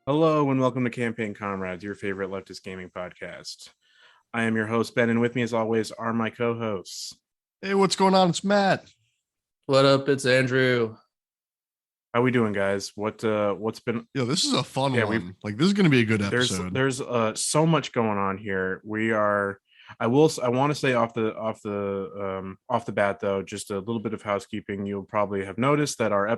Hello and welcome to Campaign Comrades, your favorite leftist gaming podcast. I am your host, Ben, and with me, as always, are my co-hosts. Hey, what's going on? It's Matt. What up? It's Andrew. How we doing, guys? What's been? This is a fun Yeah, one. This is going to be a good there's episode. there's so much going on here. We are. I want to say off the bat though, just a little bit of housekeeping. You'll probably have noticed that our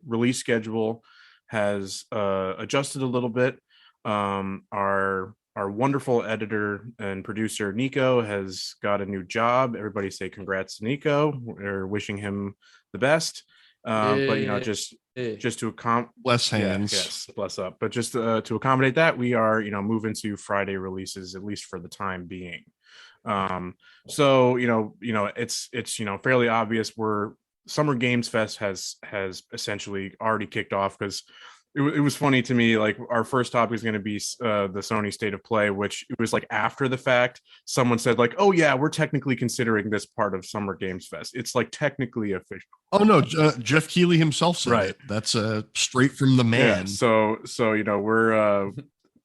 release schedule has adjusted a little bit. Our wonderful editor and producer Nico has got a new job. Everybody say congrats to Nico. We're wishing him the best. But just to Bless hands. yes, bless up. But just to accommodate that, we are moving to Friday releases, at least for the time being. So it's fairly obvious. Summer Games Fest has essentially already kicked off, because it was funny to me. Like, our first topic is going to be the Sony State of Play, which it was like after the fact someone said like, oh yeah, we're technically considering this part of Summer Games Fest. It's like technically official. Oh no, Jeff Keighley himself said it. That's straight from the man. Yeah, so we're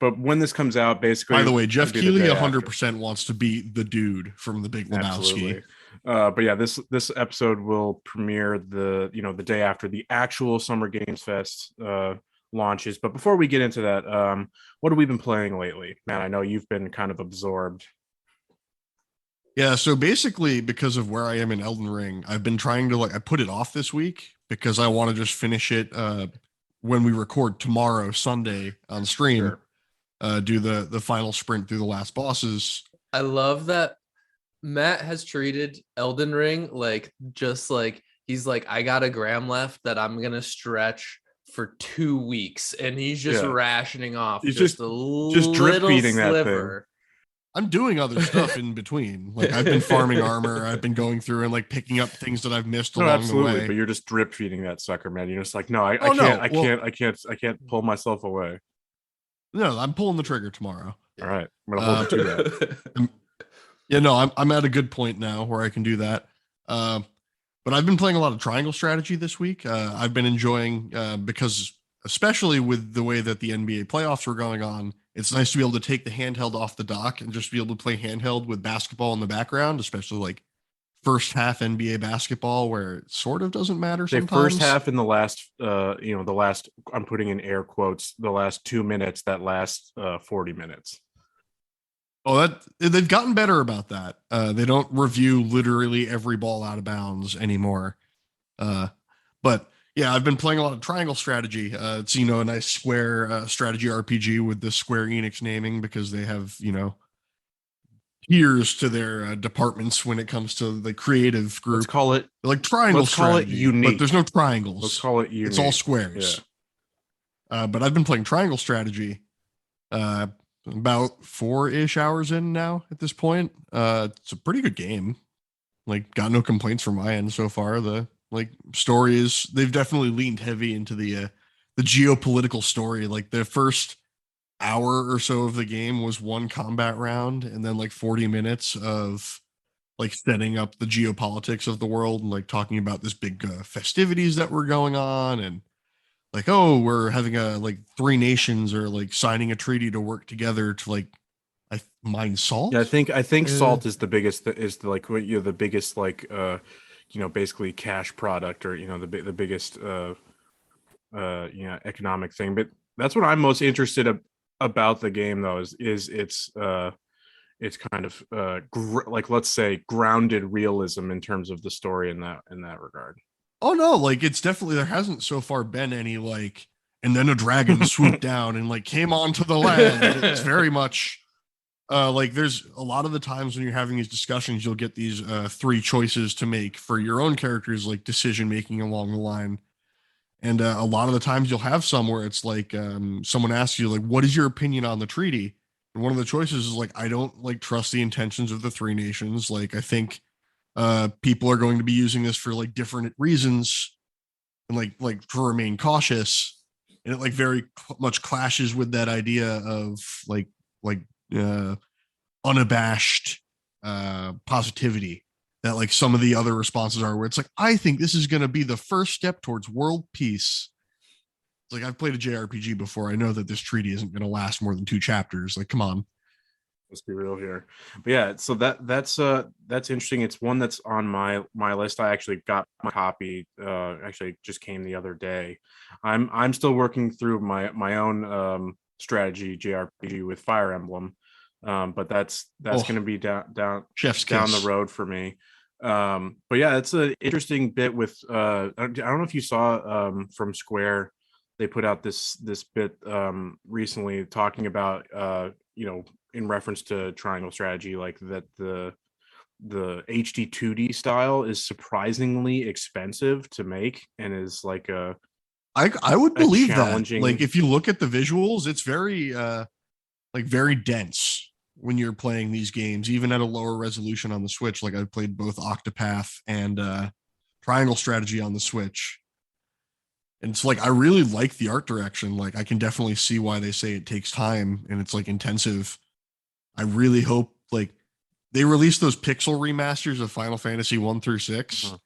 but when this comes out, basically, by the way, Jeff Keighley 100% wants to be the dude from the Big Lebowski. Absolutely. But yeah, this episode will premiere the day after the actual Summer Games Fest launches. But before we get into that, what have we been playing lately? Man, I know you've been kind of absorbed. Yeah, so basically, because of where I am in Elden Ring, I've been trying to I put it off this week because I want to just finish it when we record tomorrow, Sunday, on stream. Sure. Do the final sprint through the last bosses. I love that Matt has treated Elden Ring just like he's like, I got a gram left that I'm gonna stretch for 2 weeks, and he's just rationing off. He's just drip feeding that thing. I'm doing other stuff in between. I've been farming armor. I've been going through and picking up things that I've missed along the way. But you're just drip feeding that sucker, man. You're just like, no, I can't pull myself away. No, I'm pulling the trigger tomorrow. All right, I'm gonna hold you to that. I'm at a good point now where I can do that. But I've been playing a lot of triangle strategy this week. I've been enjoying because, especially with the way that the NBA playoffs were going on, it's nice to be able to take the handheld off the dock and just be able to play handheld with basketball in the background, especially first half NBA basketball, where it sort of doesn't matter sometimes. First half in the last, the last, I'm putting in air quotes, the last 2 minutes, that last 40 minutes. Oh, they've gotten better about that. They don't review literally every ball out of bounds anymore. But yeah, I've been playing a lot of triangle strategy. It's a nice square strategy RPG with the Square Enix naming, because they have tiers to their departments when it comes to the creative group. Let's call it triangle strategy. Call it unique. But there's no triangles. Let's call it unique. It's all squares. Yeah. But I've been playing triangle strategy. About 4-ish hours in now at this point. It's a pretty good game. Got no complaints from my end so far. The stories, they've definitely leaned heavy into the geopolitical story. The first hour or so of the game was one combat round, and then 40 minutes of setting up the geopolitics of the world and talking about this big festivities that were going on, and we're having a 3 nations are signing a treaty to work together to mine salt. Yeah, I think salt is the biggest, the biggest basically cash product, or the biggest economic thing. But that's what I'm most interested about the game, though, is it's kind of let's say grounded realism in terms of the story in that regard. Oh no, it's definitely, there hasn't so far been any and then a dragon swooped down and came onto the land. It's very much there's a lot of the times when you're having these discussions, you'll get these 3 choices to make for your own characters, decision making along the line. And a lot of the times you'll have some where it's someone asks you what is your opinion on the treaty? And one of the choices is I don't trust the intentions of the 3 nations. I think people are going to be using this for different reasons, and to remain cautious. And it very much clashes with that idea of unabashed positivity that some of the other responses are, where it's I think this is going to be the first step towards world peace. It's like, I've played a JRPG before. I know that this treaty isn't going to last more than 2 chapters. Like, come on. Let's be real here. But yeah, so that's interesting. It's one that's on my list. I actually got my copy. Actually just came the other day. I'm still working through my own strategy JRPG with Fire Emblem. But that's going to be Chef's down kiss. the road for me. But yeah, it's an interesting bit with I don't know if you saw from Square, they put out this bit recently talking about in reference to triangle strategy, like that the HD 2D style is surprisingly expensive to make and is like I would believe that. challenging. Like, if you look at the visuals, it's very very dense when you're playing these games, even at a lower resolution on the Switch. Like, I've played both Octopath and Triangle Strategy on the Switch. And it's like, I really like the art direction. Like, I can definitely see why they say it takes time and it's like intensive. I really hope like they released those pixel remasters of Final Fantasy 1 through 6. Uh-huh.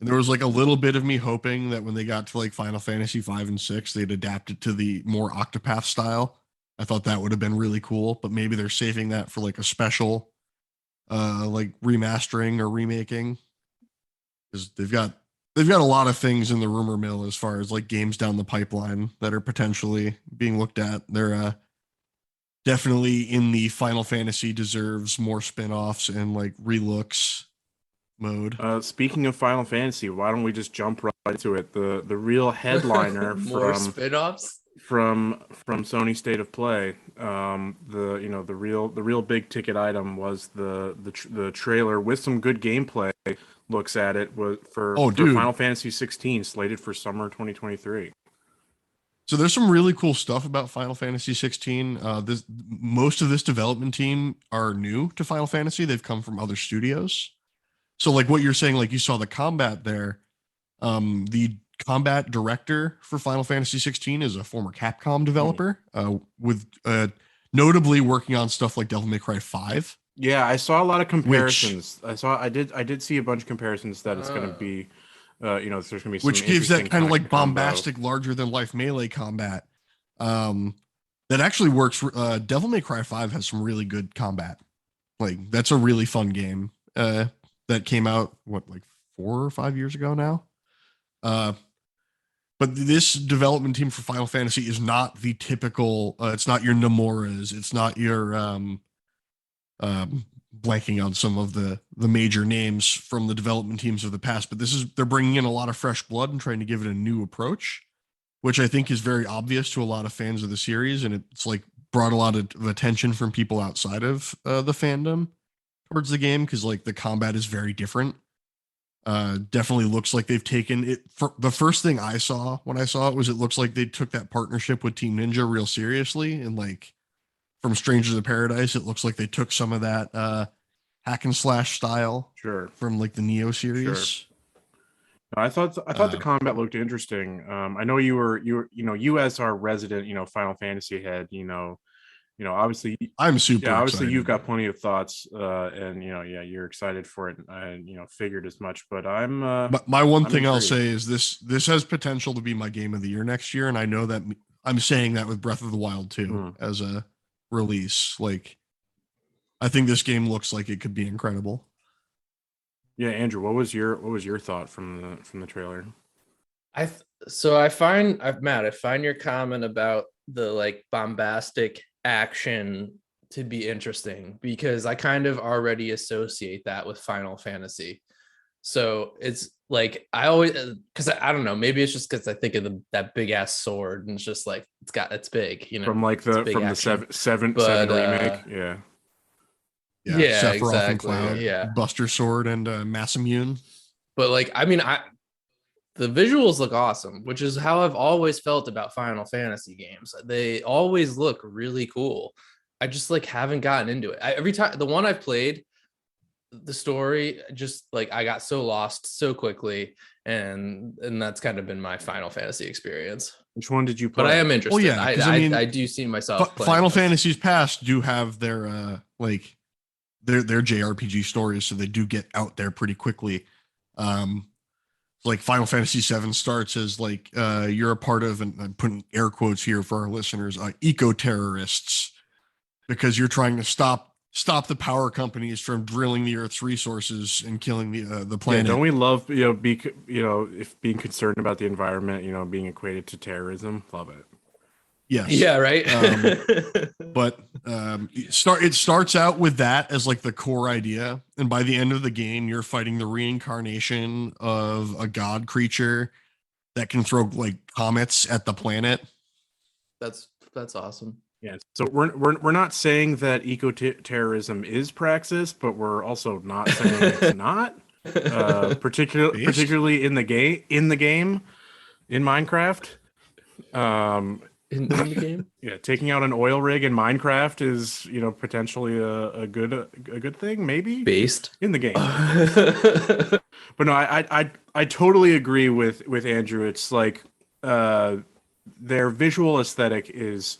And there was like a little bit of me hoping that when they got to like Final Fantasy 5 and 6, they'd adapt it to the more Octopath style. I thought that would have been really cool, but maybe they're saving that for like a special like remastering or remaking. Because they've got a lot of things in the rumor mill as far as like games down the pipeline that are potentially being looked at. They're definitely in the Final Fantasy deserves more spin-offs and like relooks mode. Speaking of Final Fantasy, why don't we just jump right into it? The real headliner More spin-offs from Sony State of Play. The real big ticket item was the trailer with some good gameplay looks at it for Final Fantasy 16 slated for summer 2023. So there's some really cool stuff about Final Fantasy 16. Most of this development team are new to Final Fantasy. They've come from other studios. So like what you're saying, like you saw the combat there. The combat director for Final Fantasy 16 is a former Capcom developer, with notably working on stuff like Devil May Cry 5. Yeah, I saw a lot of comparisons. I did see a bunch of comparisons that it's going to be. There's going to be some, which gives that kind of like combo. bombastic, larger than life melee combat. That actually works. Devil May Cry 5 has some really good combat. Like, that's a really fun game. That came out like 4 or 5 years ago now. But this development team for Final Fantasy is not the typical. It's not your Nomuras. It's not your blanking on some of the major names from the development teams of the past, but they're bringing in a lot of fresh blood and trying to give it a new approach, which I think is very obvious to a lot of fans of the series. And it's like brought a lot of attention from people outside of the fandom towards the game. Cause like the combat is very different. Definitely looks like they've taken it. For the first thing I saw when I saw it was, it looks like they took that partnership with Team Ninja real seriously. And like, from Strangers of Paradise, it looks like they took some of that hack and slash style from like the Neo series. Sure. I thought the combat looked interesting. I know you as our resident, Final Fantasy head, obviously I'm super obviously excited. You've got plenty of thoughts, and you're excited for it, and figured as much. But I'm my one thing intrigued. I'll say is this has potential to be my game of the year next year, and I know that I'm saying that with Breath of the Wild 2 as a release. Like, I think this game looks like it could be incredible. Yeah, Andrew, what was your thought from the trailer? I find your comment about the like bombastic action to be interesting, because I kind of already associate that with Final Fantasy. So it's like, I always, because I don't know, maybe it's just because I think of that big ass sword, and it's just like it's big, from like the seven remake. Yeah, Sephiroth exactly. And Cloud, Buster Sword and Masamune. But like, I mean, the visuals look awesome, which is how I've always felt about Final Fantasy games. They always look really cool. I just like haven't gotten into it. Every time the one I've played, the story just like, I got so lost so quickly, and that's kind of been my Final Fantasy experience. Which one did you play? But I am interested. Well, yeah, I do see myself. Final Fantasies past do have their their JRPG stories, so they do get out there pretty quickly. like Final Fantasy VII starts as like you're a part of, and I'm putting air quotes here for our listeners, eco terrorists, because you're trying to stop the power companies from drilling the Earth's resources and killing the planet. Yeah, don't we love if being concerned about the environment, being equated to terrorism? Love it. Yes. Yeah, right. But it starts out with that as like the core idea, and by the end of the game, you're fighting the reincarnation of a god creature that can throw like comets at the planet. That's awesome. Yeah, so we're not saying that eco-terrorism is praxis, but we're also not saying it's not. Particularly in the game in Minecraft. In the game, yeah, taking out an oil rig in Minecraft is potentially a good thing, maybe based in the game. But no, I totally agree with Andrew. It's like their visual aesthetic is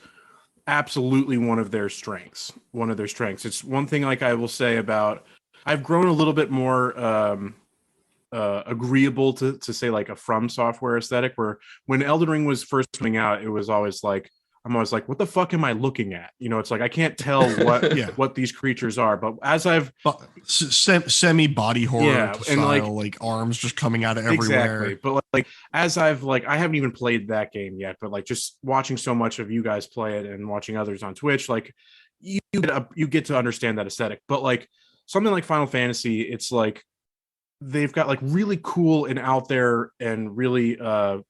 absolutely one of their strengths. It's one thing, like I will say about, I've grown a little bit more agreeable to say like a From Software aesthetic, where when Elden Ring was first coming out, it was always like, I'm always like, what the fuck am I looking at? It's like I can't tell what these creatures are. But as I've semi body horror style, like arms just coming out of everywhere. Exactly. But like as I've like, I haven't even played that game yet, but like just watching so much of you guys play it and watching others on Twitch, like you get to understand that aesthetic. But like something like Final Fantasy, it's like they've got like really cool and out there and really kind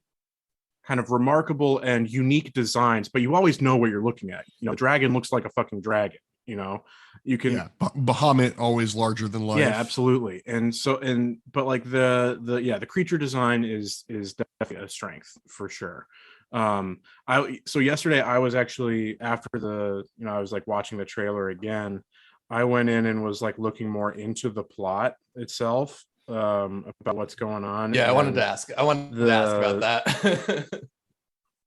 of remarkable and unique designs, but you always know what you're looking at. Dragon looks like a fucking dragon. You can Bahamut always larger than life. Yeah, absolutely. And so but like the creature design is definitely a strength for sure. So yesterday I was actually, after I was like watching the trailer again, I went in and was like looking more into the plot itself, about what's going on. Yeah, I wanted to ask about that.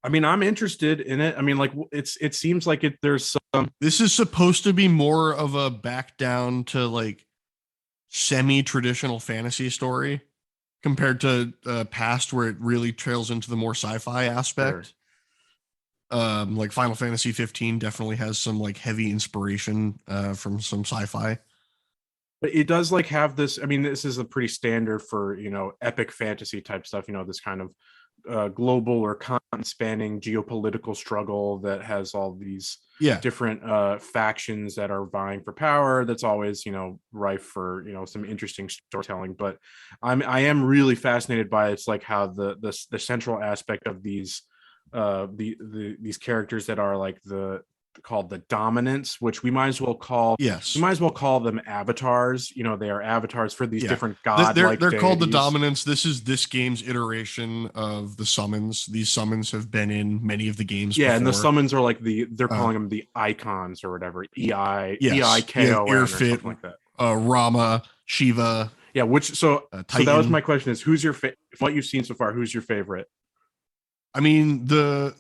I mean, I'm interested in it. I mean, like it seems like there's some. This is supposed to be more of a back down to like semi-traditional fantasy story compared to past, where it really trails into the more sci-fi aspect. Sure. Like Final Fantasy 15 definitely has some like heavy inspiration from some sci-fi. But it does like have this. I mean, this is a pretty standard for epic fantasy type stuff. This kind of global or continent spanning geopolitical struggle that has all these different factions that are vying for power. That's always rife for some interesting storytelling. But I am really fascinated by it's like how the central aspect of these these characters that are like called the dominants, which we might as well call them avatars. They are avatars for these different godlike they're called the dominants. This is this game's iteration of the summons. These summons have been in many of the games before. And the summons are like they're calling them the icons or whatever, EIKON or something like that. Rama, Shiva, so that was my question, is who's your what you've seen so far, who's your favorite? I mean, the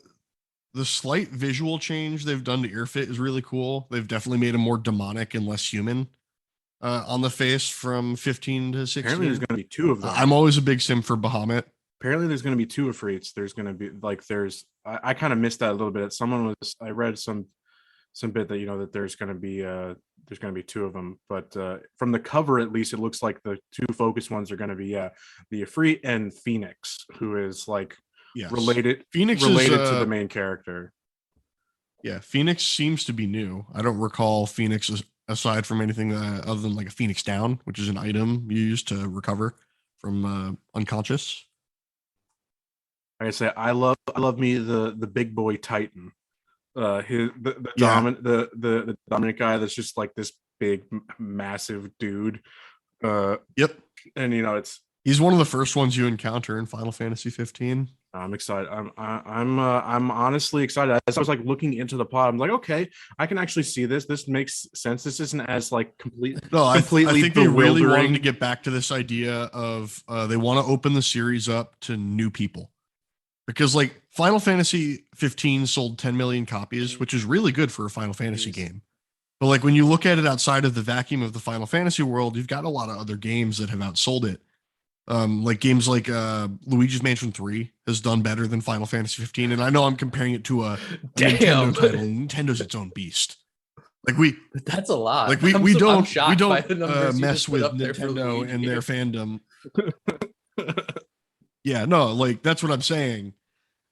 slight visual change they've done to Earfit is really cool. They've definitely made him more demonic and less human on the face from 15 to 16. Apparently there's going to be two of them. I'm always a big sim for Bahamut. Apparently there's going to be two Ifrits. There's going to be like I kind of missed that a little bit. I read some bit that that there's going to be two of them, but from the cover at least it looks like the two focused ones are going to be the Ifrit and Phoenix, who is like related to the main character. Phoenix seems to be new. I don't recall Phoenix aside from anything other than like a Phoenix Down, which is an item used to recover from unconscious. Like I say, I love me the big boy Titan, the dominant guy that's just like this big massive dude. And he's one of the first ones you encounter in Final Fantasy 15. I'm excited. I'm honestly excited. As I was like looking into the plot, I'm like, okay, I can actually see this. This makes sense. This isn't as like completely. I think they really wanted to get back to this idea of they want to open the series up to new people, because like Final Fantasy 15 sold 10 million copies, which is really good for a Final Fantasy game. But like when you look at it outside of the vacuum of the Final Fantasy world, you've got a lot of other games that have outsold it. Like games like Luigi's Mansion 3 has done better than Final Fantasy 15. And I know I'm comparing it to a Damn. Nintendo title. Nintendo its own beast. Like That's a lot. like we I'm don't shocked by the numbers you mess just put with up there for Nintendo Luigi. and their fandom. Yeah, no, like that's what I'm saying.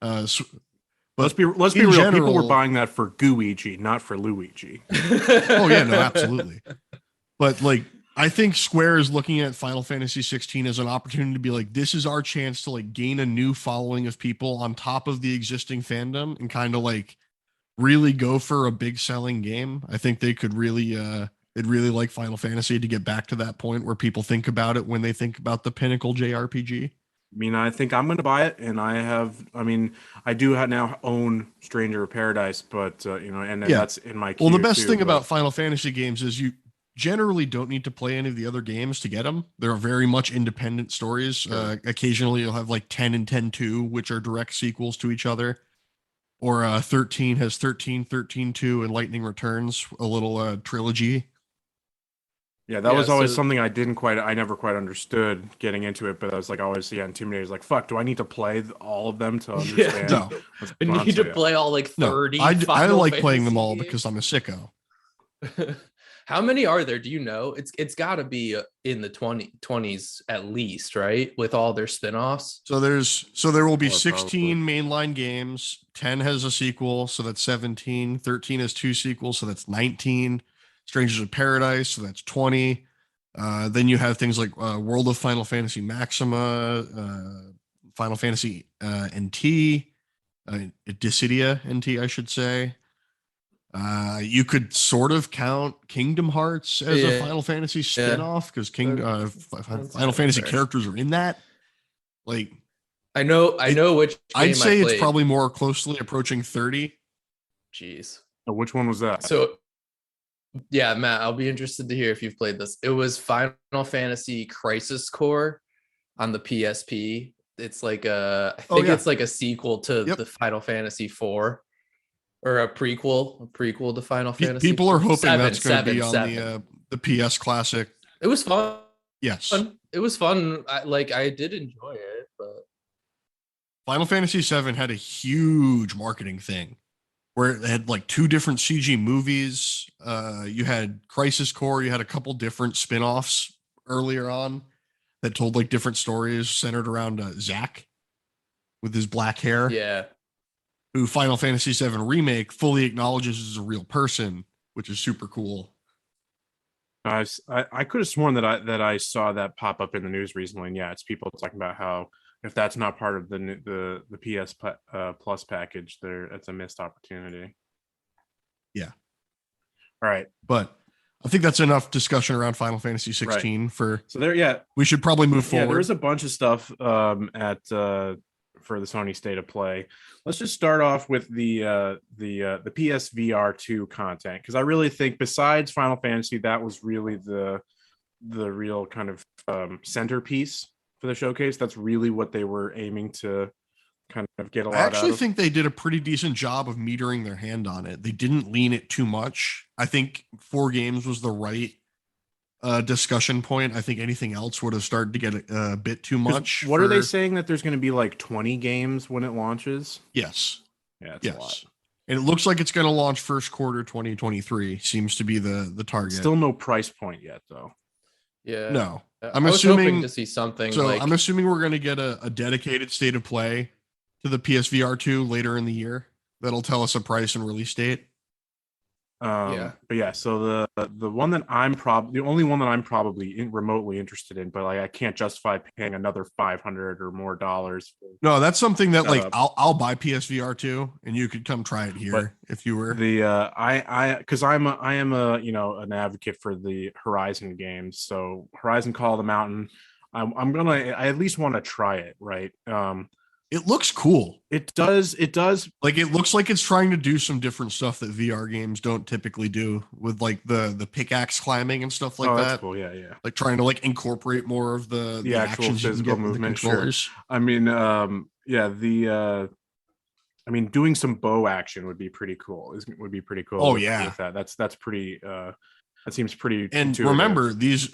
But let's be real. general, people were buying that for Gooigi, not for Luigi. Oh yeah, no, absolutely. But like, I think Square is looking at Final Fantasy 16 as an opportunity to be like, this is our chance to like gain a new following of people on top of the existing fandom and kind of like really go for a big selling game. I think they could really, they'd really like Final Fantasy to get back to that point where people think about it when they think about the pinnacle JRPG. I mean, I think I'm going to buy it, and I do now own Stranger of Paradise, but and Yeah. that's in my queue. Well, the best thing but about Final Fantasy games is you generally don't need to play any of the other games to get them. They're very much independent stories. Sure. Occasionally you'll have like 10 and 10-2, which are direct sequels to each other. Or 13 has 13, 13-2, and Lightning Returns, a little trilogy. Yeah, that was always something I never quite understood getting into it, but I was like always intimidated. Like, fuck, do I need to play all of them to understand? No. I need to play all like 30. No, I like playing them all games. because I'm a sicko. How many are there? Do you know? It's got to be in the 20s at least, right? With all their spin-offs. So there will be 16 probably. mainline games. 10 has a sequel, so that's 17. 13 has 2 sequels, so that's 19. Strangers of Paradise, so that's 20. Then you have things like World of Final Fantasy Maxima, Final Fantasy NT, Dissidia NT, I should say. You could sort of count Kingdom Hearts as a Final Fantasy spin-off because Final Fantasy characters are in that. Like, I know which game I'd say it's probably more closely approaching 30. Jeez. Oh, which one was that? So yeah, Matt, I'll be interested to hear if you've played this. It was Final Fantasy Crisis Core on the PSP. It's like I think it's like a sequel to the Final Fantasy 4. Or a prequel to Final Fantasy. People are hoping that's going to be on the PS Classic. It was fun. Yes, it was fun. I did enjoy it, but Final Fantasy VII had a huge marketing thing where it had like 2 different CG movies. You had Crisis Core. You had a couple different spin-offs earlier on that told like different stories centered around Zack with his black hair. Yeah. Who Final Fantasy VII Remake fully acknowledges as a real person, which is super cool. I could have sworn that I saw that pop up in the news recently, and yeah, it's people talking about how if that's not part of the PS Plus package, it's a missed opportunity. Yeah. All right, but I think that's enough discussion around Final Fantasy 16 for. So there, yeah, we should probably move forward. Yeah, there's a bunch of stuff for the Sony State of Play. Let's just start off with the PSVR 2 content, because I really think besides Final Fantasy, that was really the real kind of centerpiece for the showcase. That's really what they were aiming to kind of get a lot out of. I actually think they did a pretty decent job of metering their hand on it. They didn't lean it too much. I think 4 games was the right discussion point. I think anything else would have started to get a bit too much. What are they saying, that there's going to be like 20 games when it launches? Yes. Yeah, it's a lot. And it looks like it's going to launch first quarter 2023 seems to be the target. Still no price point yet, though. Yeah. No. I'm assuming to see something. So I'm assuming we're going to get a dedicated State of Play to the PSVR 2 later in the year. That'll tell us a price and release date. But yeah, so the one that the only one that I'm probably remotely interested in, but like I can't justify paying another $500 or more dollars. No, that's something that like I'll buy PSVR 2 and you could come try it here if you were. Because I am an advocate for the Horizon games. So Horizon Call of the Mountain, I at least want to try it, right? It looks cool. It does. Like, it looks like it's trying to do some different stuff that VR games don't typically do, with like the pickaxe climbing and stuff like that. That's cool. Yeah. Like trying to like incorporate more of the actual physical movement. Sure. I mean, doing some bow action would be pretty cool. Would be pretty cool. Oh with that. That's pretty. That seems pretty. And intuitive. remember, these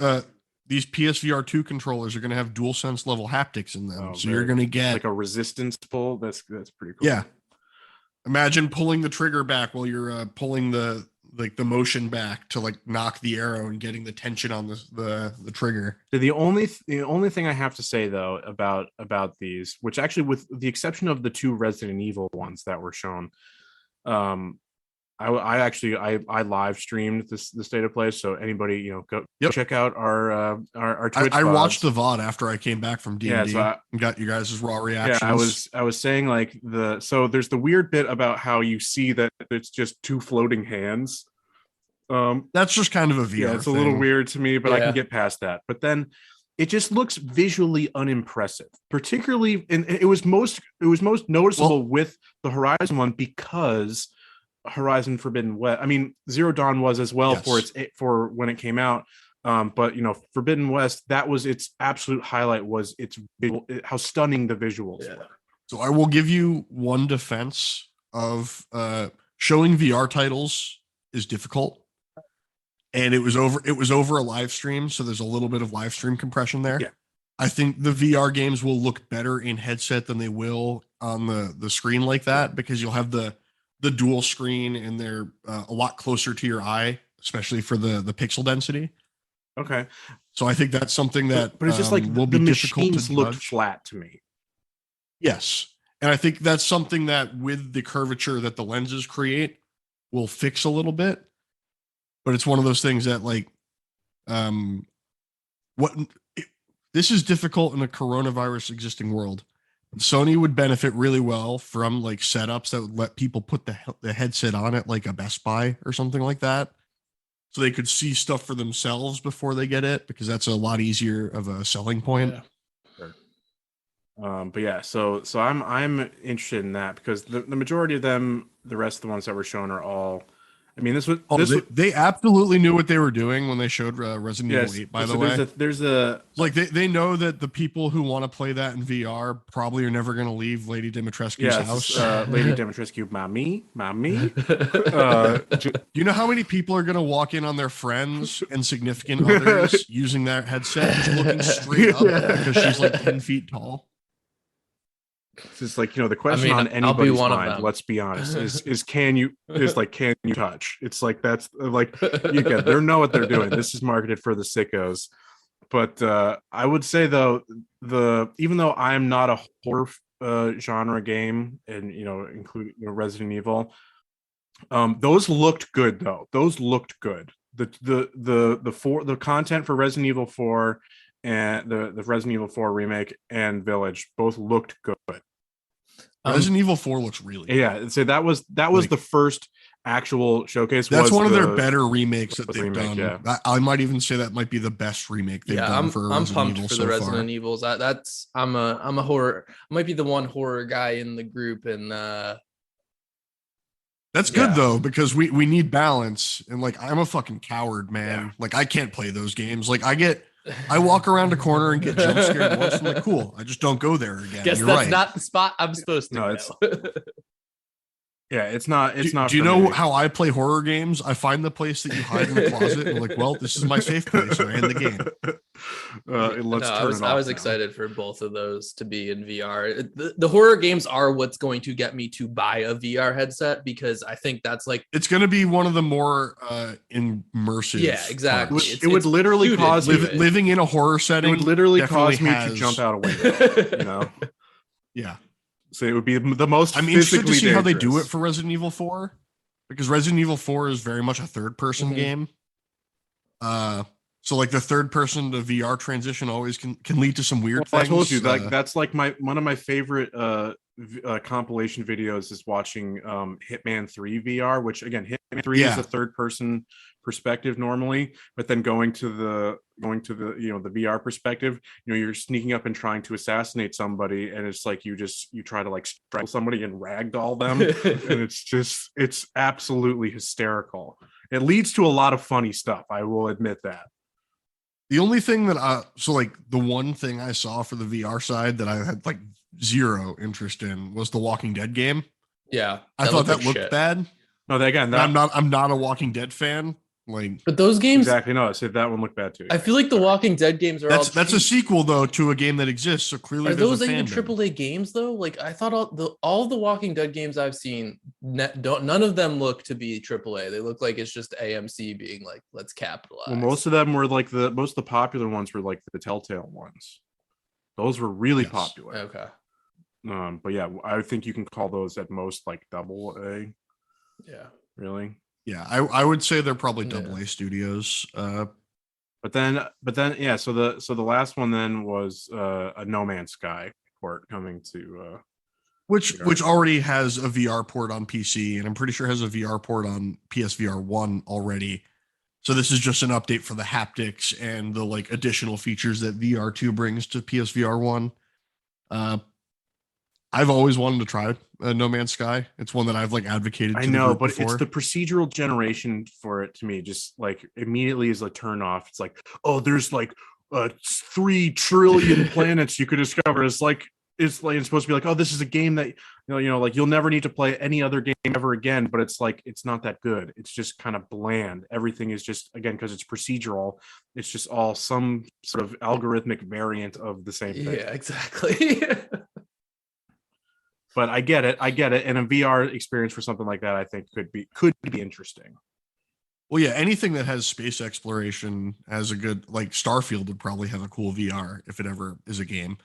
these PSVR 2 controllers are going to have DualSense level haptics in them. So you're very- going to get like a resistance pull. That's pretty cool. yeah. Imagine pulling the trigger back while you're pulling the motion back to like knock the arrow and getting the tension on the trigger. So the only thing I have to say though about these, which actually with the exception of the 2 Resident Evil ones that were shown, I actually live streamed the state of play, so anybody go check out our Twitch. I watched the VOD after I came back from D&D so and got you guys' raw reactions. Yeah, I was saying like so there's the weird bit about how you see that it's just 2 floating hands. That's just kind of a VR. Yeah, it's a little weird to me, but I can get past that. But then it just looks visually unimpressive, particularly, and it was most noticeable with the Horizon one because Horizon Forbidden West. I mean, Zero Dawn was as well for when it came out. But Forbidden West, that was its absolute highlight, was its visual, how stunning the visuals were. So I will give you one defense of showing VR titles is difficult. And it was over a live stream, so there's a little bit of live stream compression there. Yeah. I think the VR games will look better in headset than they will on the screen like that, because you'll have the dual screen and they're a lot closer to your eye, especially for the pixel density. Okay. So I think that's something that but it's just like will the be difficult machines to looked judge. flat to me. Yes. And I think that's something that with the curvature that the lenses create will fix a little bit. But it's one of those things that this is difficult in a coronavirus existing world. Sony would benefit really well from like setups that would let people put the headset on it, like a Best Buy or something like that, so they could see stuff for themselves before they get it, because that's a lot easier of a selling point. Yeah. Sure. But yeah, so I'm interested in that, because the majority of them, the rest of the ones that were shown are all. I mean, they absolutely knew what they were doing when they showed Resident Evil 8, by the way. There's a they know that the people who want to play that in VR probably are never going to leave Lady Dimitrescu's house. Lady Dimitrescu, mommy. You know how many people are going to walk in on their friends and significant others using that headset, just looking straight up because she's like 10 feet tall? It's just like, the question on anybody's mind, let's be honest, is can you touch? It's like, that's like, they know what they're doing. This is marketed for the sickos. But I would say though, even though I'm not a horror genre game, and including Resident Evil, those looked good though. Those looked good. The content for Resident Evil 4 and the Resident Evil 4 remake and Village both looked good. Resident Evil 4 looks really good. Yeah, so that was the first actual showcase. That's one of their better remakes that they've done. Yeah. I might even say that might be the best remake they've done for Resident Evil. I'm pumped for the Resident Evils. I'm a horror. I might be the one horror guy in the group, and that's good though, because we need balance. And like, I'm a fucking coward, man. Yeah. Like, I can't play those games. Like, I walk around a corner and get jump scared once. I'm like, cool. I just don't go there again. Guess You're that's right. not the spot I'm supposed to. No, go. It's not. Do you know how I play horror games? I find the place that you hide in the closet, and I'm like, well, this is my safe place. So I end the game. I was excited for both of those to be in VR. The horror games are what's going to get me to buy a VR headset, because I think that's like, it's going to be one of the more immersive. Yeah, exactly. It would literally cause living in a horror setting. It would literally cause me to jump out a window. Yeah. So it would be the most. I'm interested to see how they do it for Resident Evil 4, because Resident Evil 4 is very much a third-person game. So like the third-person to VR transition always can lead to some weird things. I told you, that's like one of my favorite compilation videos is watching Hitman 3 VR, which again, Hitman 3 is a third-person perspective normally, but then going to the the VR perspective, you're sneaking up and trying to assassinate somebody, and it's like you try to like strangle somebody and ragdoll them, and it's absolutely hysterical. It leads to a lot of funny stuff, I will admit that. The only thing that the one thing I saw for the VR side that I had like zero interest in was the Walking Dead game. Yeah, I thought that looked bad. No, again, I'm not a Walking Dead fan. Like, But those games, exactly. No, I said that one looked bad too. I feel like the Walking Dead games are that's a cheap. sequel though to a game that exists. So clearly, Are there's those a even fandom. AAA games though? Like I thought all the Walking Dead games I've seen, none of them look to be AAA. They look like it's just AMC being like, let's capitalize. Well, most of them were like most of the popular ones were like the Telltale ones. Those were really popular. Okay. But yeah, I think you can call those at most like AA. Yeah. Really? Yeah, I would say they're probably AA studios. But then yeah, so the last one then was a No Man's Sky port coming to which VR. already has a VR port on PC, and I'm pretty sure has a VR port on PSVR 1 already. So this is just an update for the haptics and the like additional features that VR 2 brings to PSVR 1. I've always wanted to try No Man's Sky. It's one that I've like advocated. I know, but before. It's the procedural generation for it to me. Just like immediately is a turn off. It's like, oh, there's like 3 trillion planets you could discover. It's supposed to be like, oh, this is a game that you know, like you'll never need to play any other game ever again. But it's like it's not that good. It's just kind of bland. Everything is just, again, because it's procedural. It's just all some sort of algorithmic variant of the same thing. Yeah, exactly. But I get it, and a VR experience for something like that, I think could be interesting. Well, yeah, anything that has space exploration has a good, like Starfield would probably have a cool VR if it ever is a game.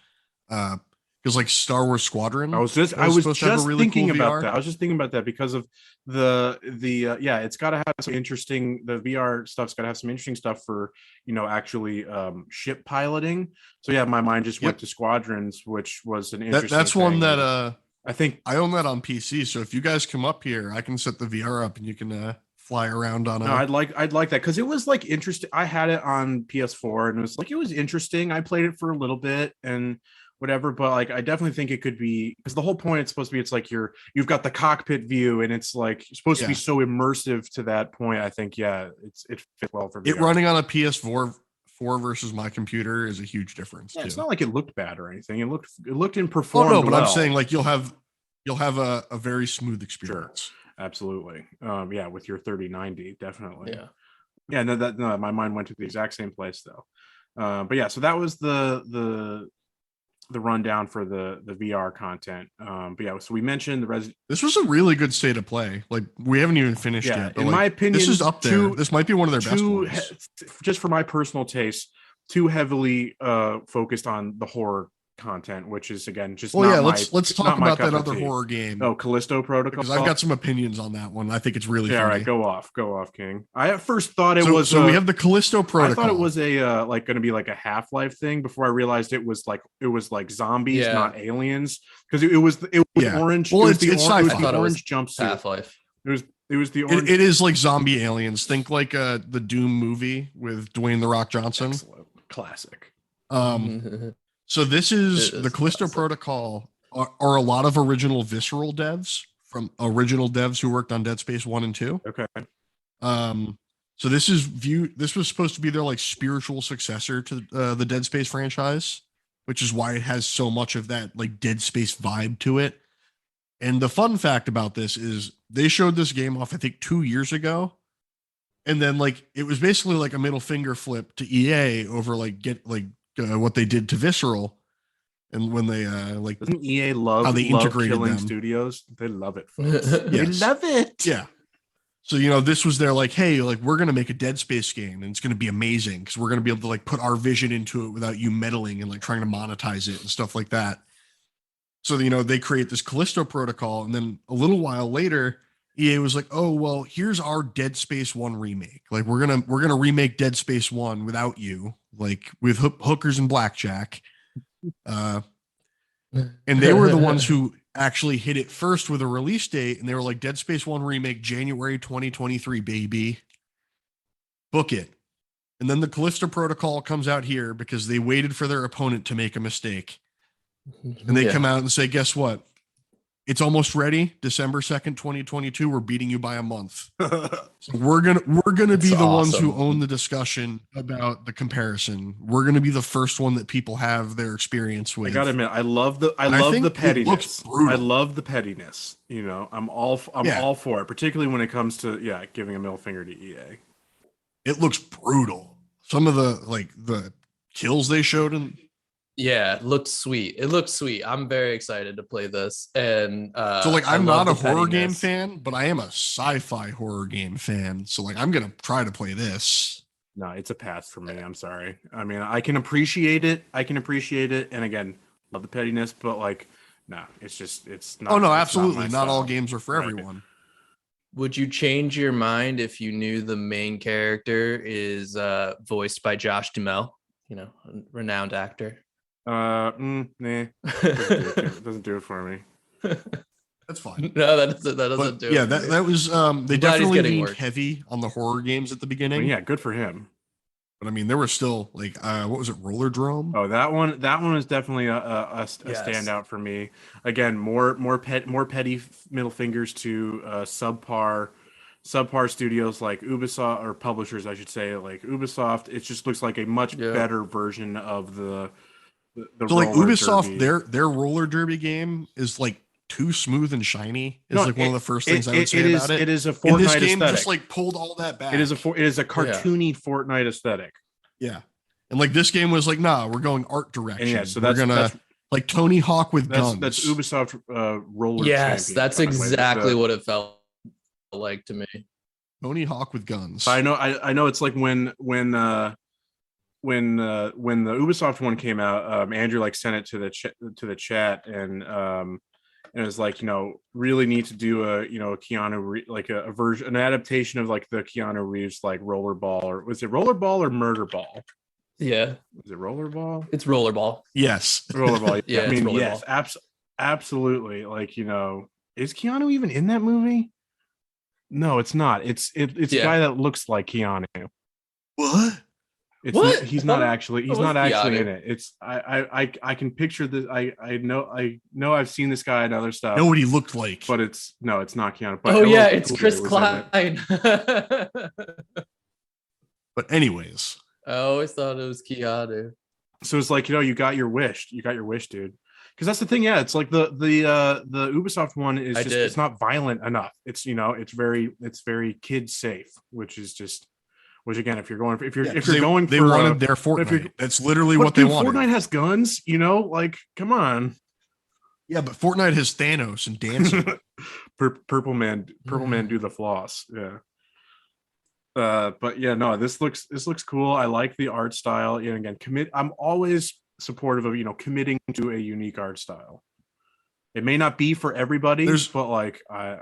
Because like Star Wars Squadron, I was just thinking about that. I was just thinking about that because of the it's got to have some interesting. The VR stuff's got to have some interesting stuff for actually ship piloting. So yeah, my mind just went to Squadrons, which was an interesting. That's thing. one that I think I own that on PC. So if you guys come up here, I can set the VR up and you can fly around on. No, I'd like that because it was like interesting. I had it on PS4 and it was interesting. I played it for a little bit and whatever, but like I definitely think it could be, because the whole point it's supposed to be, it's like you've got the cockpit view and it's like supposed to be so immersive to that point. I think it fit well for VR. It running on a PS4 versus my computer is a huge difference. Yeah, it's not like it looked bad or anything. It looked in performed. Oh no, but well. I'm saying like you'll have a very smooth experience. Sure. Absolutely. Yeah, with your 3090, definitely. Yeah. No, my mind went to the exact same place though. But yeah, so that was the rundown for the VR content. But yeah, so we mentioned this was a really good state of play. Like we haven't even finished yet. But in my opinion, this is up there. This might be one of their best ones. Just for my personal taste, too heavily focused on the horror content, which is again just let's talk about that other horror game. Oh, Callisto Protocol, because I've got some opinions on that one. I think it's really funny. All right, go off, King. I at first thought it was we have the Callisto Protocol. I thought it was a like going to be like a Half-Life thing before I realized it was like zombies, not aliens, because it was orange. Well, it's the orange jumpsuit. Half-Life. It was the orange. It is like zombie aliens. Think like the Doom movie with Dwayne The Rock Johnson. Excellent. Classic. So this is the Callisto Protocol are a lot of original Visceral devs from original devs who worked on Dead Space 1 and 2. Okay. So this was supposed to be their like spiritual successor to the Dead Space franchise, which is why it has so much of that like Dead Space vibe to it. And the fun fact about this is they showed this game off, I think 2 years ago. And then like, it was basically like a middle finger flip to EA over like what they did to Visceral, and when they doesn't EA love how they integrated killing them. Studios? They love it. They love it. Yeah. So this was their like, hey, like we're gonna make a Dead Space game and it's gonna be amazing because we're gonna be able to like put our vision into it without you meddling and like trying to monetize it and stuff like that. So they create this Callisto Protocol, and then a little while later, EA was like, oh well, here's our Dead Space 1 remake. Like we're gonna remake Dead Space 1 without you, like with hookers and blackjack. And they were the ones who actually hit it first with a release date, and they were like, Dead Space 1 remake January 2023, baby. Book it. And then the Callisto Protocol comes out here because they waited for their opponent to make a mistake. And they come out and say, guess what? It's almost ready. December 2nd, 2022. We're beating you by a month. So we're gonna be the ones who own the discussion about the comparison. We're gonna be the first one that people have their experience with. I gotta admit, I love the pettiness. I love the pettiness. I'm all for it, particularly when it comes to giving a middle finger to EA. it looks brutal. Some of the kills they showed in. Yeah, it looked sweet. It looks sweet. I'm very excited to play this. And so like I I'm love not a the horror game pettiness. fan, but I am a sci-fi horror game fan. So like I'm gonna try to play this. No, it's a pass for me. I'm sorry. I mean, I can appreciate it. And again, love the pettiness, but like, no, it's not. Oh no, it's absolutely. my Not all style. games are for Right. everyone. Would you change your mind if you knew the main character is voiced by Josh Duhamel, a renowned actor? Nah, doesn't do it for me. That's fine. No, that doesn't do it. Yeah, that was they glad he's definitely getting leaned work. heavy on the horror games at the I beginning. mean, yeah, good for him. But I mean, there was still like what was it, Roller Drome? Oh, that one is definitely a Yes. standout for me. Again, more petty middle fingers to subpar studios like Ubisoft, or publishers, I should say, like Ubisoft. It just looks like a much better version of the so like Ubisoft, derby. their roller derby game is like too smooth and shiny. Is No, like one of the first things I would say about it. It is a Fortnite and this game aesthetic. just like pulled all that back. It is a cartoony Fortnite aesthetic. Yeah. And like this game was like, nah, we're going art direction. And yeah, so we're gonna like Tony Hawk with guns. That's Ubisoft roller. Yes, champion, that's exactly what it felt like to me. Tony Hawk with guns. I know it's like when the Ubisoft one came out, Andrew like sent it to the chat, and it was like, really need to do a Keanu like a version, an adaptation of like the Keanu Reeves like Rollerball, or was it Rollerball or Murderball? Yeah, was it Rollerball? It's Rollerball. Yes, Rollerball. Yeah, I mean, Rollerball. yes, absolutely. Like, is Keanu even in that movie? No, it's not. It's a guy that looks like Keanu. What? What? He's not actually in Keanu? it. It's I can picture this. I know I've seen this guy in other stuff. Know what he looked like. But it's not Keanu. But it's Chris Klein. But anyways, I always thought it was Keanu. So it's like, you got your wish. You got your wish, dude. Because that's the thing. Yeah, it's like the Ubisoft one is it's not violent enough. It's it's very kid safe, which again, if you're going for they wanted their Fortnite. That's literally what they wanted. Fortnite has guns, like, come on. Yeah, but Fortnite has Thanos and dancing. Purple man do the floss. Yeah. But yeah, no, this looks cool. I like the art style. And again, I'm always supportive of committing to a unique art style. It may not be for everybody, but like I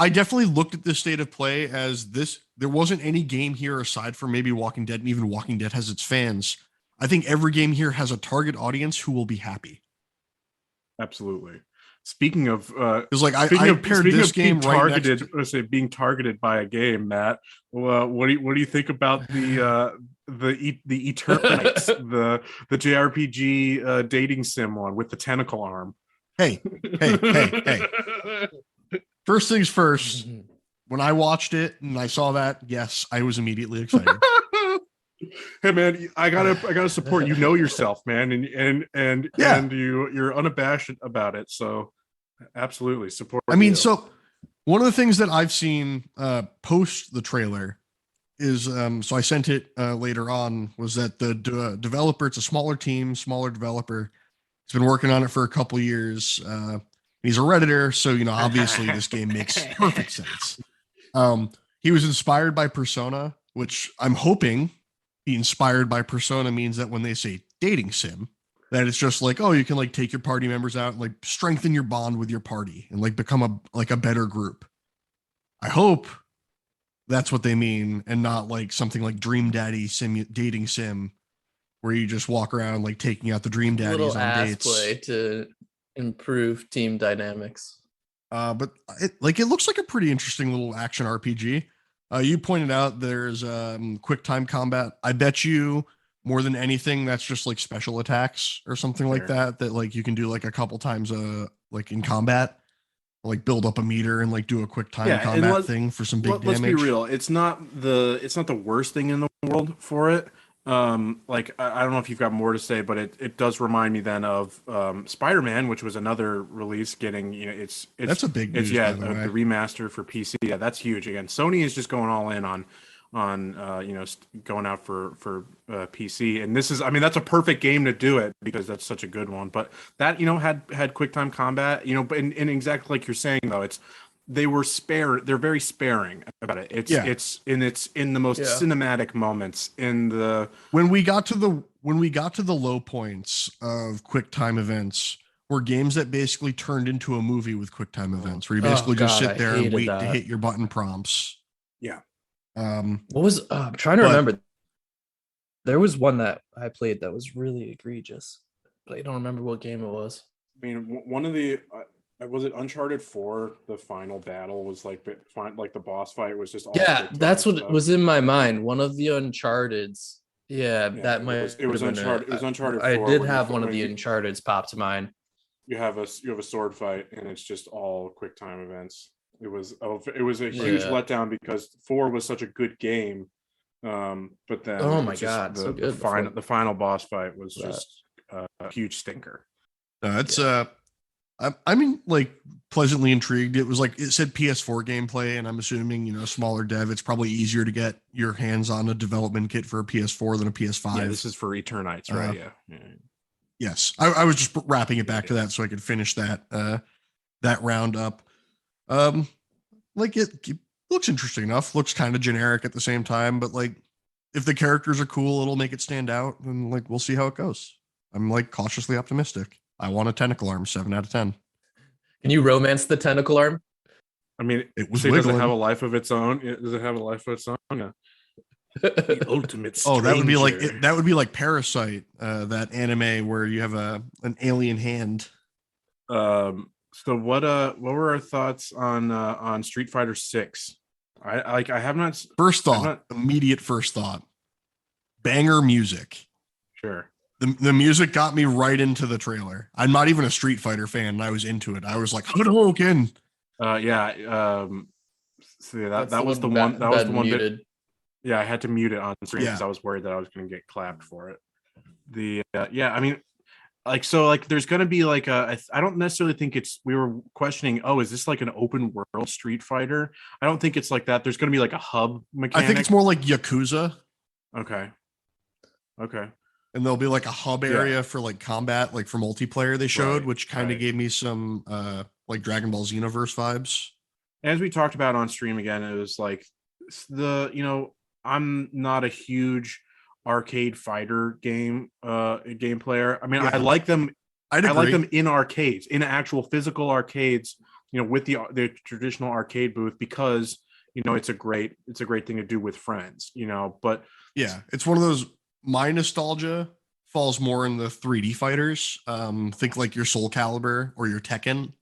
definitely looked at this state of play as this. There wasn't any game here aside from maybe Walking Dead, and even Walking Dead has its fans. I think every game here has a target audience who will be happy. Absolutely. Speaking of, it's like I paired this game being targeted by a game. Matt, what do you think about the Eternites, the JRPG dating sim one with the tentacle arm? Hey. First things first, when I watched it and I saw that, yes, I was immediately excited. Hey man, I gotta support. Yourself, man, and you're unabashed about it. So absolutely support. I mean, so one of the things that I've seen post the trailer is so I sent it later on, was that the developer, it's a smaller team, smaller developer. He's been working on it for a couple years. He's a Redditor, so obviously this game makes perfect sense. He was inspired by Persona, which I'm hoping be inspired by Persona means that when they say dating sim, that it's just like, oh, you can like take your party members out and like strengthen your bond with your party and like become a better group. I hope that's what they mean, and not like something like Dream Daddy dating sim, where you just walk around like taking out the Dream Daddies on dates. Play to improve team dynamics. But it looks like a pretty interesting little action RPG. You pointed out there's quick time combat. I bet you more than anything that's just like special attacks or something like that like you can do like a couple times like in combat, like build up a meter and like do a quick time combat thing for some big damage. Let's be real. It's not the worst thing in the world for it. Like I don't know if you've got more to say, but it does remind me then of Spider-Man, which was another release getting that's a big news, the remaster for PC. Yeah, that's huge. Again, Sony is just going all in on going out for PC. And this is, I mean, that's a perfect game to do it because that's such a good one. But that, had quick time combat, but and exactly like you're saying though, they're very sparing about it. It's in the most cinematic moments in the when we got to the low points of quick time events were games that basically turned into a movie with quick time events where you basically just sit there and wait to hit your button prompts. Yeah. What was I'm trying to remember. There was one that I played that was really egregious, but I don't remember what game it was. I mean, one of the was it Uncharted 4? The final battle was like the boss fight was just all that's what was in my mind. One of the Uncharteds. Yeah, that might. It was Uncharted. It was Uncharted 4. I did have one of the Uncharteds pop to mind. You have a sword fight, and it's just all quick time events. It was a huge letdown because 4 was such a good game, but then the final boss fight was just a huge stinker. I mean, like, pleasantly intrigued. It was like it said PS4 gameplay, and I'm assuming smaller dev. It's probably easier to get your hands on a development kit for a PS4 than a PS5. Yeah, this is for Eternites, right? Yeah. Yes, I was just wrapping it back to that so I could finish that round up. Like it looks interesting enough. Looks kind of generic at the same time, but like if the characters are cool, it'll make it stand out, and like we'll see how it goes. I'm like cautiously optimistic. I want a tentacle arm, 7 out of 10. Can you romance the tentacle arm? I mean, does it have a life of its own? Does it have a life of its own? Yeah. The ultimate stranger. That would be like Parasite, that anime where you have an alien hand. So what were our thoughts on Street Fighter 6? I have not. Immediate first thought. Banger music. Sure. The music got me right into the trailer. I'm not even a Street Fighter fan, and I was into it. I was like, Hadouken! So that was the one. That was the one muted. Yeah, I had to mute it on stream because I was worried that I was going to get clapped for it. I mean, there's going to be I don't necessarily think we were questioning, is this like an open world Street Fighter? I don't think it's like that. There's going to be like a hub mechanic. I think it's more like Yakuza. Okay. And there'll be like a hub area for like combat, like for multiplayer they showed, which kind of gave me some like Dragon Ball Xenoverse vibes. As we talked about on stream again, it was like I'm not a huge arcade fighter game player. I mean, I like them. I like them in arcades, in actual physical arcades, with the traditional arcade booth, because it's a great thing to do with friends, but yeah, it's one of those. My nostalgia falls more in the 3D fighters. Think like your Soul Calibur or your Tekken,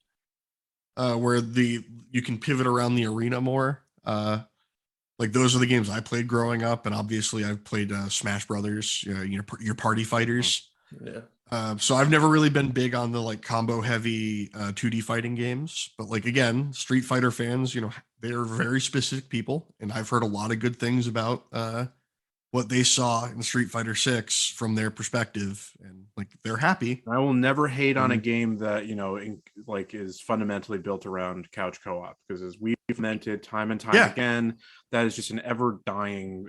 where you can pivot around the arena more. Like those are the games I played growing up, and obviously I've played Smash Brothers, your party fighters. Yeah. So I've never really been big on the like combo heavy 2D fighting games, but like again, Street Fighter fans, they're very specific people, and I've heard a lot of good things about what they saw in Street Fighter 6 from their perspective, and like they're happy. I will never hate on a game that is fundamentally built around couch co-op, because as we've mentioned time and time again, that is just an ever dying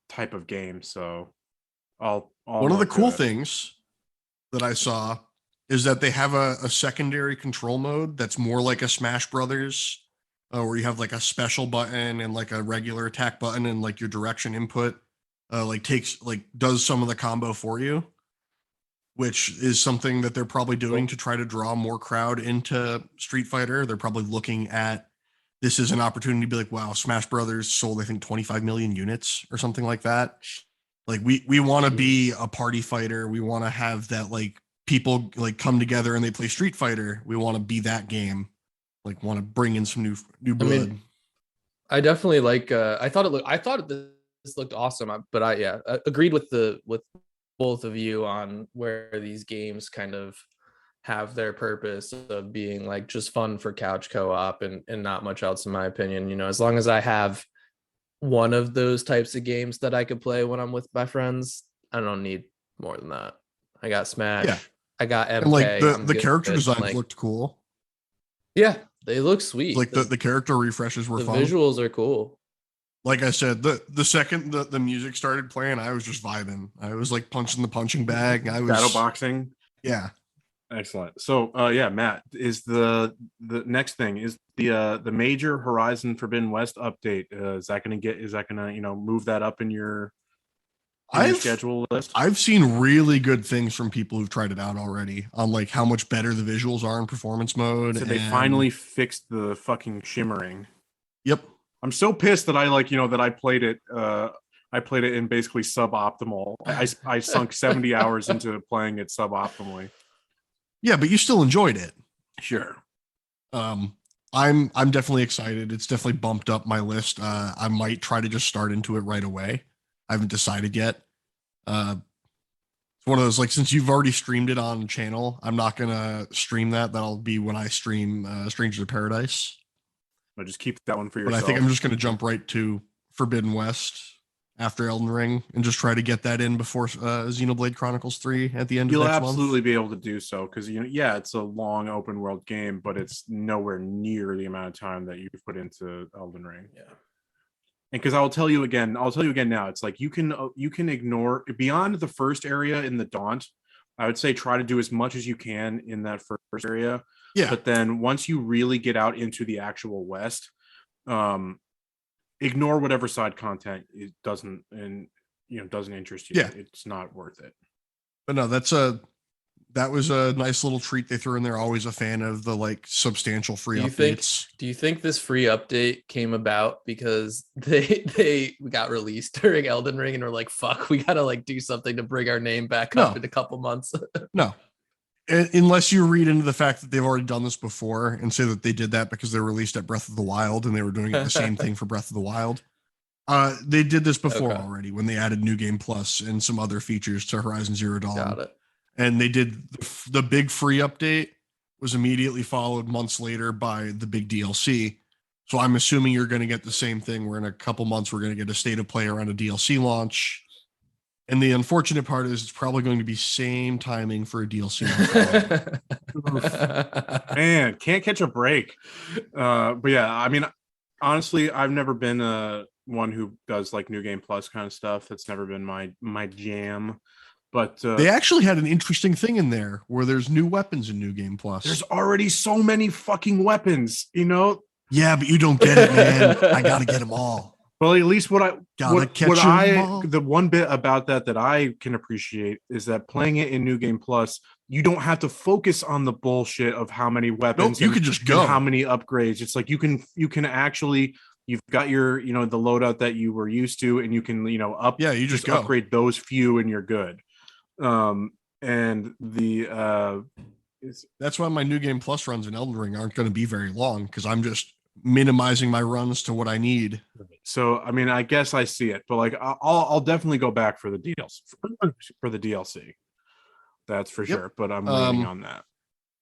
type of game. So one of the cool things that I saw is that they have a secondary control mode that's more like a Smash Brothers, where you have like a special button and like a regular attack button, and like your direction input does some of the combo for you, which is something that they're probably doing to try to draw more crowd into Street Fighter. They're probably looking at this as an opportunity to be like, wow, Smash Brothers sold, I think, 25 million units or something like that. Like we want to be a party fighter. We want to have that, like, people like come together and they play Street Fighter. We want to be that game. Like, want to bring in some new blood. I mean, I definitely like. I thought this looked awesome, but I agreed with both of you on where these games kind of have their purpose of being like just fun for couch co-op and not much else, in my opinion. As long as I have one of those types of games that I could play when I'm with my friends, I don't need more than that. I got Smash. I got MK. And like the character designs looked cool. Yeah, they look sweet. Like the character refreshes were fun. The visuals are cool. like I said, the second the music started playing, I was just vibing. I was like punching the punching bag. I was Shadow boxing. Yeah. Excellent. So yeah, Matt, is the next thing is the major Horizon Forbidden West update. Is that gonna move that up in your schedule list? I've seen really good things from people who've tried it out already on like how much better the visuals are in performance mode. So they finally fixed the fucking shimmering. Yep. I'm so pissed that I played it. I played it in basically suboptimal. I sunk 70 hours into playing it suboptimally. Yeah, but you still enjoyed it. Sure. I'm definitely excited. It's definitely bumped up my list. I might try to just start into it right away. I haven't decided yet. It's one of those, like, since you've already streamed it on channel, I'm not gonna stream that. That'll be when I stream Strangers of Paradise. I'll just keep that one for yourself. But I think I'm just gonna jump right to Forbidden West after Elden Ring and just try to get that in before Xenoblade Chronicles 3 at the end of next month. You'll absolutely be able to do so because it's a long open world game, but it's nowhere near the amount of time that you've put into Elden Ring. Yeah. And because I'll tell you again now, it's like you can ignore beyond the first area in the Daunt. I would say try to do as much as you can in that first area. Yeah. But then once you really get out into the actual West, ignore whatever side content it doesn't interest you. Yeah. It's not worth it. But no, that was a nice little treat they threw in there. Always a fan of the like substantial free updates. Do you think this free update came about because they got released during Elden Ring and were like, fuck, we gotta like do something to bring our name back up in a couple months? No. Unless you read into the fact that they've already done this before and say that they did that because they released at Breath of the Wild and they were doing the same thing for Breath of the Wild. They did this before already when they added New Game Plus and some other features to Horizon Zero Dawn. Got it. And they did the big free update was immediately followed months later by the big DLC. So I'm assuming you're going to get the same thing where in a couple months we're going to get a state of play around a DLC launch. And the unfortunate part is it's probably going to be same timing for a DLC. Man, can't catch a break. But yeah, I mean, honestly, I've never been one who does like New Game Plus kind of stuff. That's never been my jam. But they actually had an interesting thing in there where there's new weapons in New Game Plus. There's already so many fucking weapons, Yeah, but you don't get it, man. I gotta get them all. Well, at least the one bit about that I can appreciate is that playing it in New Game Plus, you don't have to focus on the bullshit of how many weapons. You can just go. How many upgrades? It's like you can actually. You've got your the loadout that you were used to, and you can you just upgrade those few, and you're good. And that's why my New Game Plus runs in Elden Ring aren't going to be very long because I'm just minimizing my runs to what I need. So I mean, I guess I see it, but like I'll definitely go back for the DLC. That's for sure. But I'm waiting on that.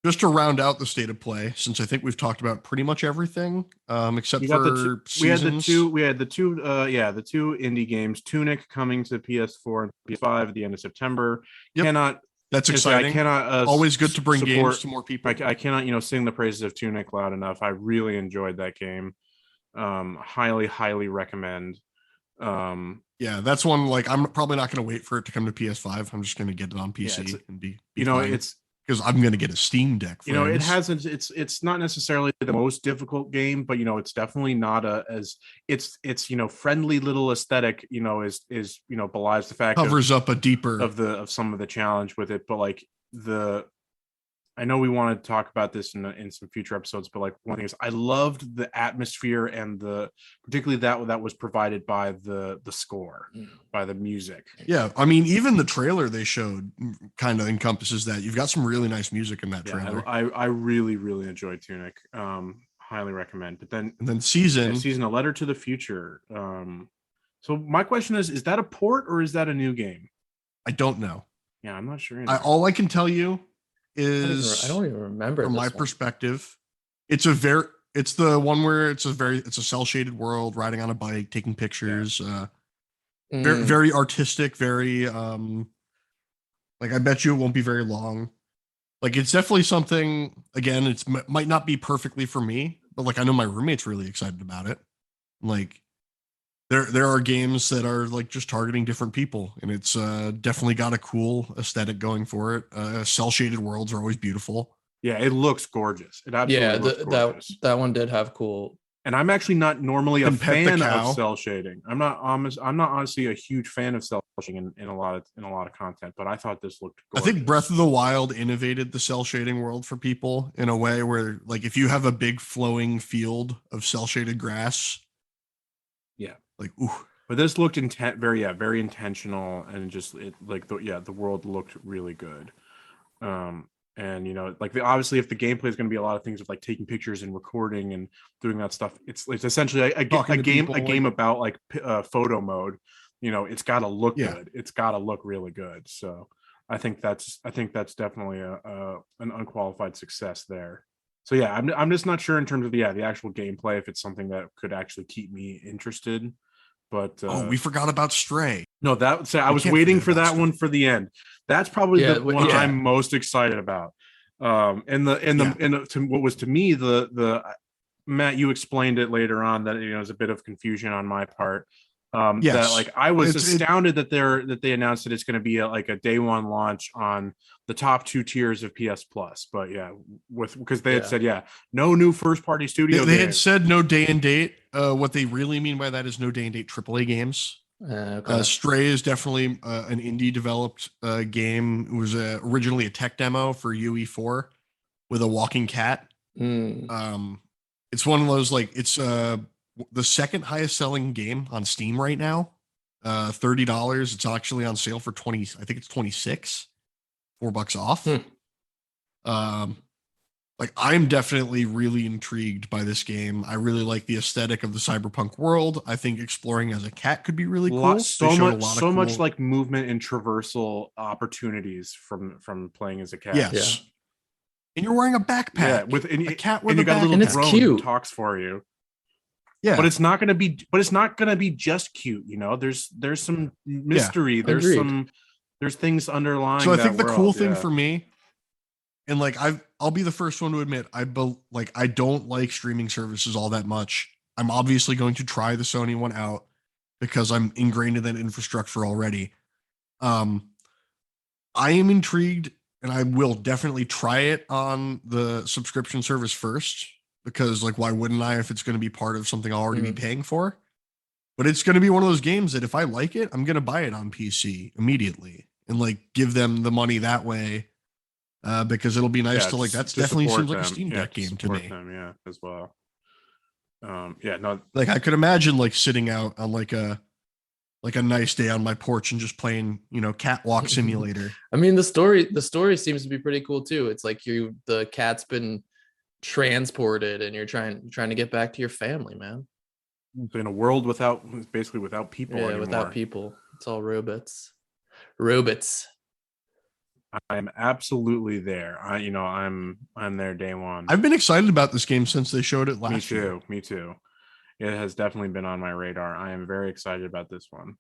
Just to round out the state of play, since I think we've talked about pretty much everything, except for seasons. We had the two indie games. Tunic coming to PS4 and PS5 at the end of September. Yep. That's exciting. I cannot. Always good to bring games to more people. I cannot, sing the praises of Tunic loud enough. I really enjoyed that game. Highly recommend. Yeah, that's one like I'm probably not going to wait for it to come to PS5. I'm just going to get it on PC and be fine. It's because I'm going to get a Steam Deck. It hasn't. It's not necessarily the most difficult game, but it's definitely not it's friendly little aesthetic. Is belies the fact covers up a deeper of some of the challenge with it, but like I know we want to talk about this in some future episodes, but like one thing is I loved the atmosphere and particularly that was provided by the score, by the music. Yeah, I mean, even the trailer they showed kind of encompasses that. You've got some really nice music in that trailer. I really enjoyed Tunic. Highly recommend. But then Season, A Letter to the Future. So my question is that a port or is that a new game? I don't know. Yeah, I'm not sure. All I can tell you is I don't even remember from my perspective. It's the one where it's a cell shaded world, riding on a bike, taking pictures. Very, very artistic, very like I bet you it won't be very long. Like it's definitely something. Again, it's might not be perfectly for me, but like I know my roommate's really excited about it. Like there are games that are like just targeting different people, and it's definitely got a cool aesthetic going for it. Cell shaded worlds are always beautiful. Yeah, it looks gorgeous. It absolutely looks gorgeous. That one did have cool. And I'm actually not normally a And Pet the fan of Cow. cell shading. I'm not honestly a huge fan of cell shading in a lot of content, but I thought this looked gorgeous. I think Breath of the Wild innovated the cell shading world for people in a way where, like, if you have a big flowing field of cell shaded grass, yeah, like ooh. But this looked very intentional, and just the world looked really good. And like obviously, if the gameplay is going to be a lot of things of like taking pictures and recording and doing that stuff, it's essentially a game about like photo mode. It's got to look good. It's got to look really good. So I think that's definitely an unqualified success there. So yeah, I'm just not sure in terms of the actual gameplay if it's something that could actually keep me interested. But we forgot about Stray. No, I was waiting for that one for the end. That's probably the one I'm most excited about. And what was to me the Matt, you explained it later on that it was a bit of confusion on my part. That like I was astounded that they announced that it's going to be a day one launch on the top 2 tiers of PS Plus. But yeah, because they had said no new first party studio. They had said no day and date. What they really mean by that is no day and date AAA games. Okay. Stray is definitely an indie developed game. It was originally a tech demo for UE4 with a walking cat. It's one of those it's the second highest selling game on Steam right now. $30. It's actually on sale for 20. I think it's 26. $4 off. I'm definitely really intrigued by this game. I really like the aesthetic of the cyberpunk world. I think exploring as a cat could be really cool. So much like movement and traversal opportunities from playing as a cat. Yes. Yeah. And you're wearing a backpack. Yeah, a cat with a got a little drone who talks for you. Yeah. But it's not gonna be just cute, There's some mystery. Yeah, there's things underlying. So I think the cool thing for me, and I'll be the first one to admit, I don't like streaming services all that much. I'm obviously going to try the Sony one out because I'm ingrained in that infrastructure already. I am intrigued, and I will definitely try it on the subscription service first, because why wouldn't I if it's going to be part of something I'll already be paying for? But it's going to be one of those games that if I like it, I'm going to buy it on PC immediately and give them the money that way. Because it'll be nice to that's definitely seems like a Steam Deck game to me. Them, as well. No. I could imagine sitting out on a nice day on my porch and just playing, Catwalk Simulator. I mean, the story seems to be pretty cool too. It's the cat's been transported and you're trying to get back to your family, man. In a world without people anymore. Without people. It's all robots. I'm absolutely there. I'm there day one. I've been excited about this game since they showed it last year. Me too. It has definitely been on my radar. I am very excited about this one.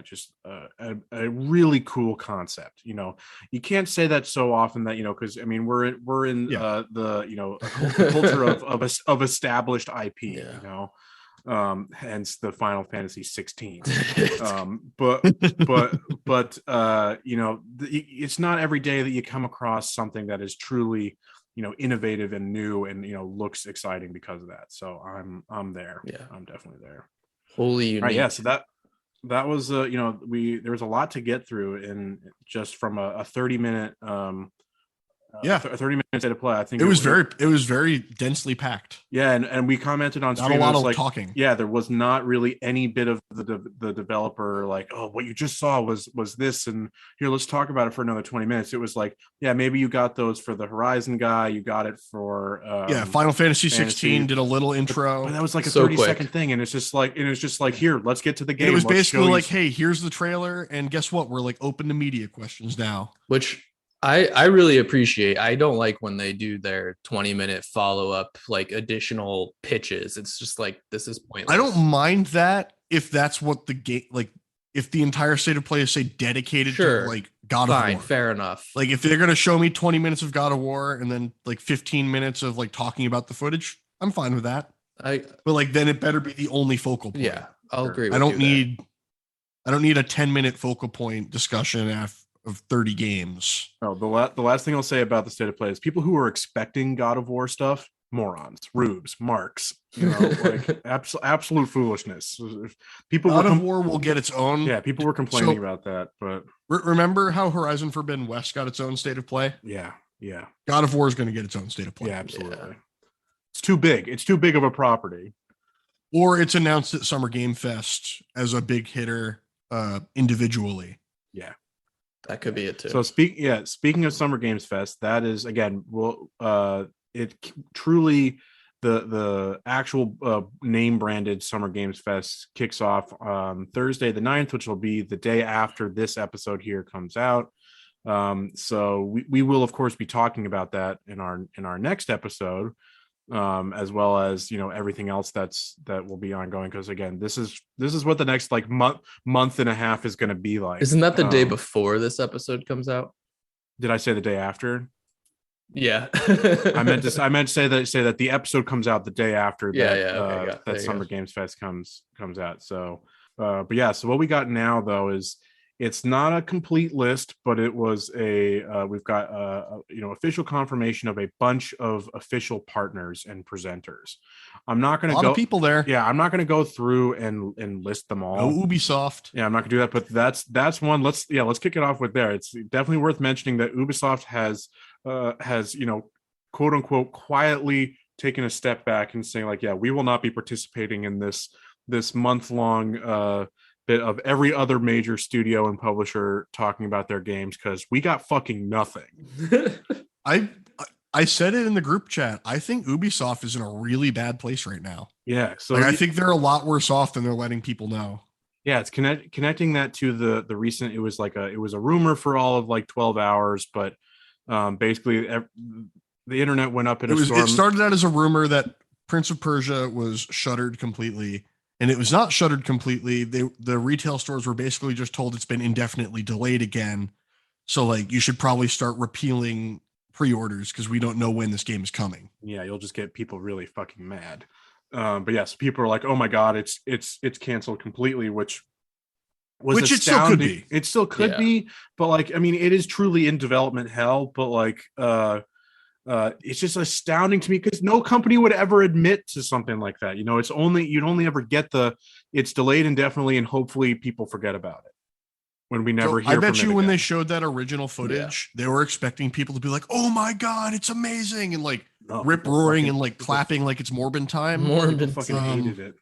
Just a really cool concept. You can't say that so often that because we're in the culture of established IP. Hence the Final Fantasy 16. But it's not every day that you come across something that is truly innovative and new and looks exciting because of that. So I'm there. Yeah, I'm definitely there. Wholly unique. Right, yeah. So that was there was a lot to get through in just from a 30-minute a 30 minutes to play. I think it was very densely packed. Yeah, and we commented on stream, not a lot of talking. Yeah, there was not really any bit of the developer what you just saw was this, and here, let's talk about it for another 20 minutes. It was maybe you got those for the Horizon guy, you got it for Final Fantasy 16 did a little intro, but that was a 30-second thing, and it's just here, let's get to the game. It was basically hey, here's the trailer, and guess what? We're open to media questions now, which I really appreciate. I don't like when they do their 20-minute follow-up additional pitches. It's just this is pointless. I don't mind that if that's what the game if the entire state of play is dedicated to God of War. Fair enough. If they're going to show me 20 minutes of God of War and then 15 minutes of talking about the footage, I'm fine with that. But then it better be the only focal point. Yeah. I'll Sure. agree with I don't you there. need a 10-minute focal point discussion of 30 games. Oh, the last thing I'll say about the state of play is people who are expecting God of War stuff, morons, rubes, marks, like absolute foolishness. People God of War will get its own. Yeah, people were complaining about that, but remember how Horizon Forbidden West got its own state of play? yeah. God of War is going to get its own state of play. Yeah, absolutely. It's too big. It's too big of a property. Or it's announced at Summer Game Fest as a big hitter individually. Yeah. That could be it too. So speaking of Summer Games Fest, that is again, it truly the actual name branded Summer Games Fest kicks off Thursday the 9th, which will be the day after this episode here comes out. So we will of course be talking about that in our next episode, as well as everything else that will be ongoing, because again, this is what the next like month and a half is going to be like. Isn't that the day before this episode comes out? Did I say the day after? Yeah. I meant to say that the episode comes out the day after that Summer Games Fest comes out. So but yeah, so what we got now though is it's not a complete list, but it was we've got official confirmation of a bunch of official partners and presenters. I'm not going to go. A lot of people there. Yeah, I'm not going to go through and list them all. No Ubisoft. Yeah, I'm not going to do that. But that's one. Let's kick it off with there. It's definitely worth mentioning that Ubisoft has quote unquote quietly taken a step back and saying like, yeah, we will not be participating in this month long bit of every other major studio and publisher talking about their games, because we got fucking nothing. I said it in the group chat. I think Ubisoft is in a really bad place right now. Yeah, so I think they're a lot worse off than they're letting people know. Yeah, it's connecting that to the recent. It was a rumor for all of like 12 hours, but basically the internet went up in a storm. It started out as a rumor that Prince of Persia was shuttered completely. And it was not shuttered completely. The retail stores were basically just told it's been indefinitely delayed again. So like you should probably start repealing pre-orders because we don't know when this game is coming. Yeah, you'll just get people really fucking mad. But yes, people are like, "Oh my god, it's canceled completely," which it still could be. It still could be, but like I mean, it is truly in development hell. But like, it's just astounding to me because no company would ever admit to something like that. You'd only ever get it's delayed indefinitely and hopefully people forget about it when we never hear. I bet you when they showed that original footage, they were expecting people to be like, "Oh my god, it's amazing!" and like rip roaring and like clapping like it's Morbin time. Morbin fucking hated it.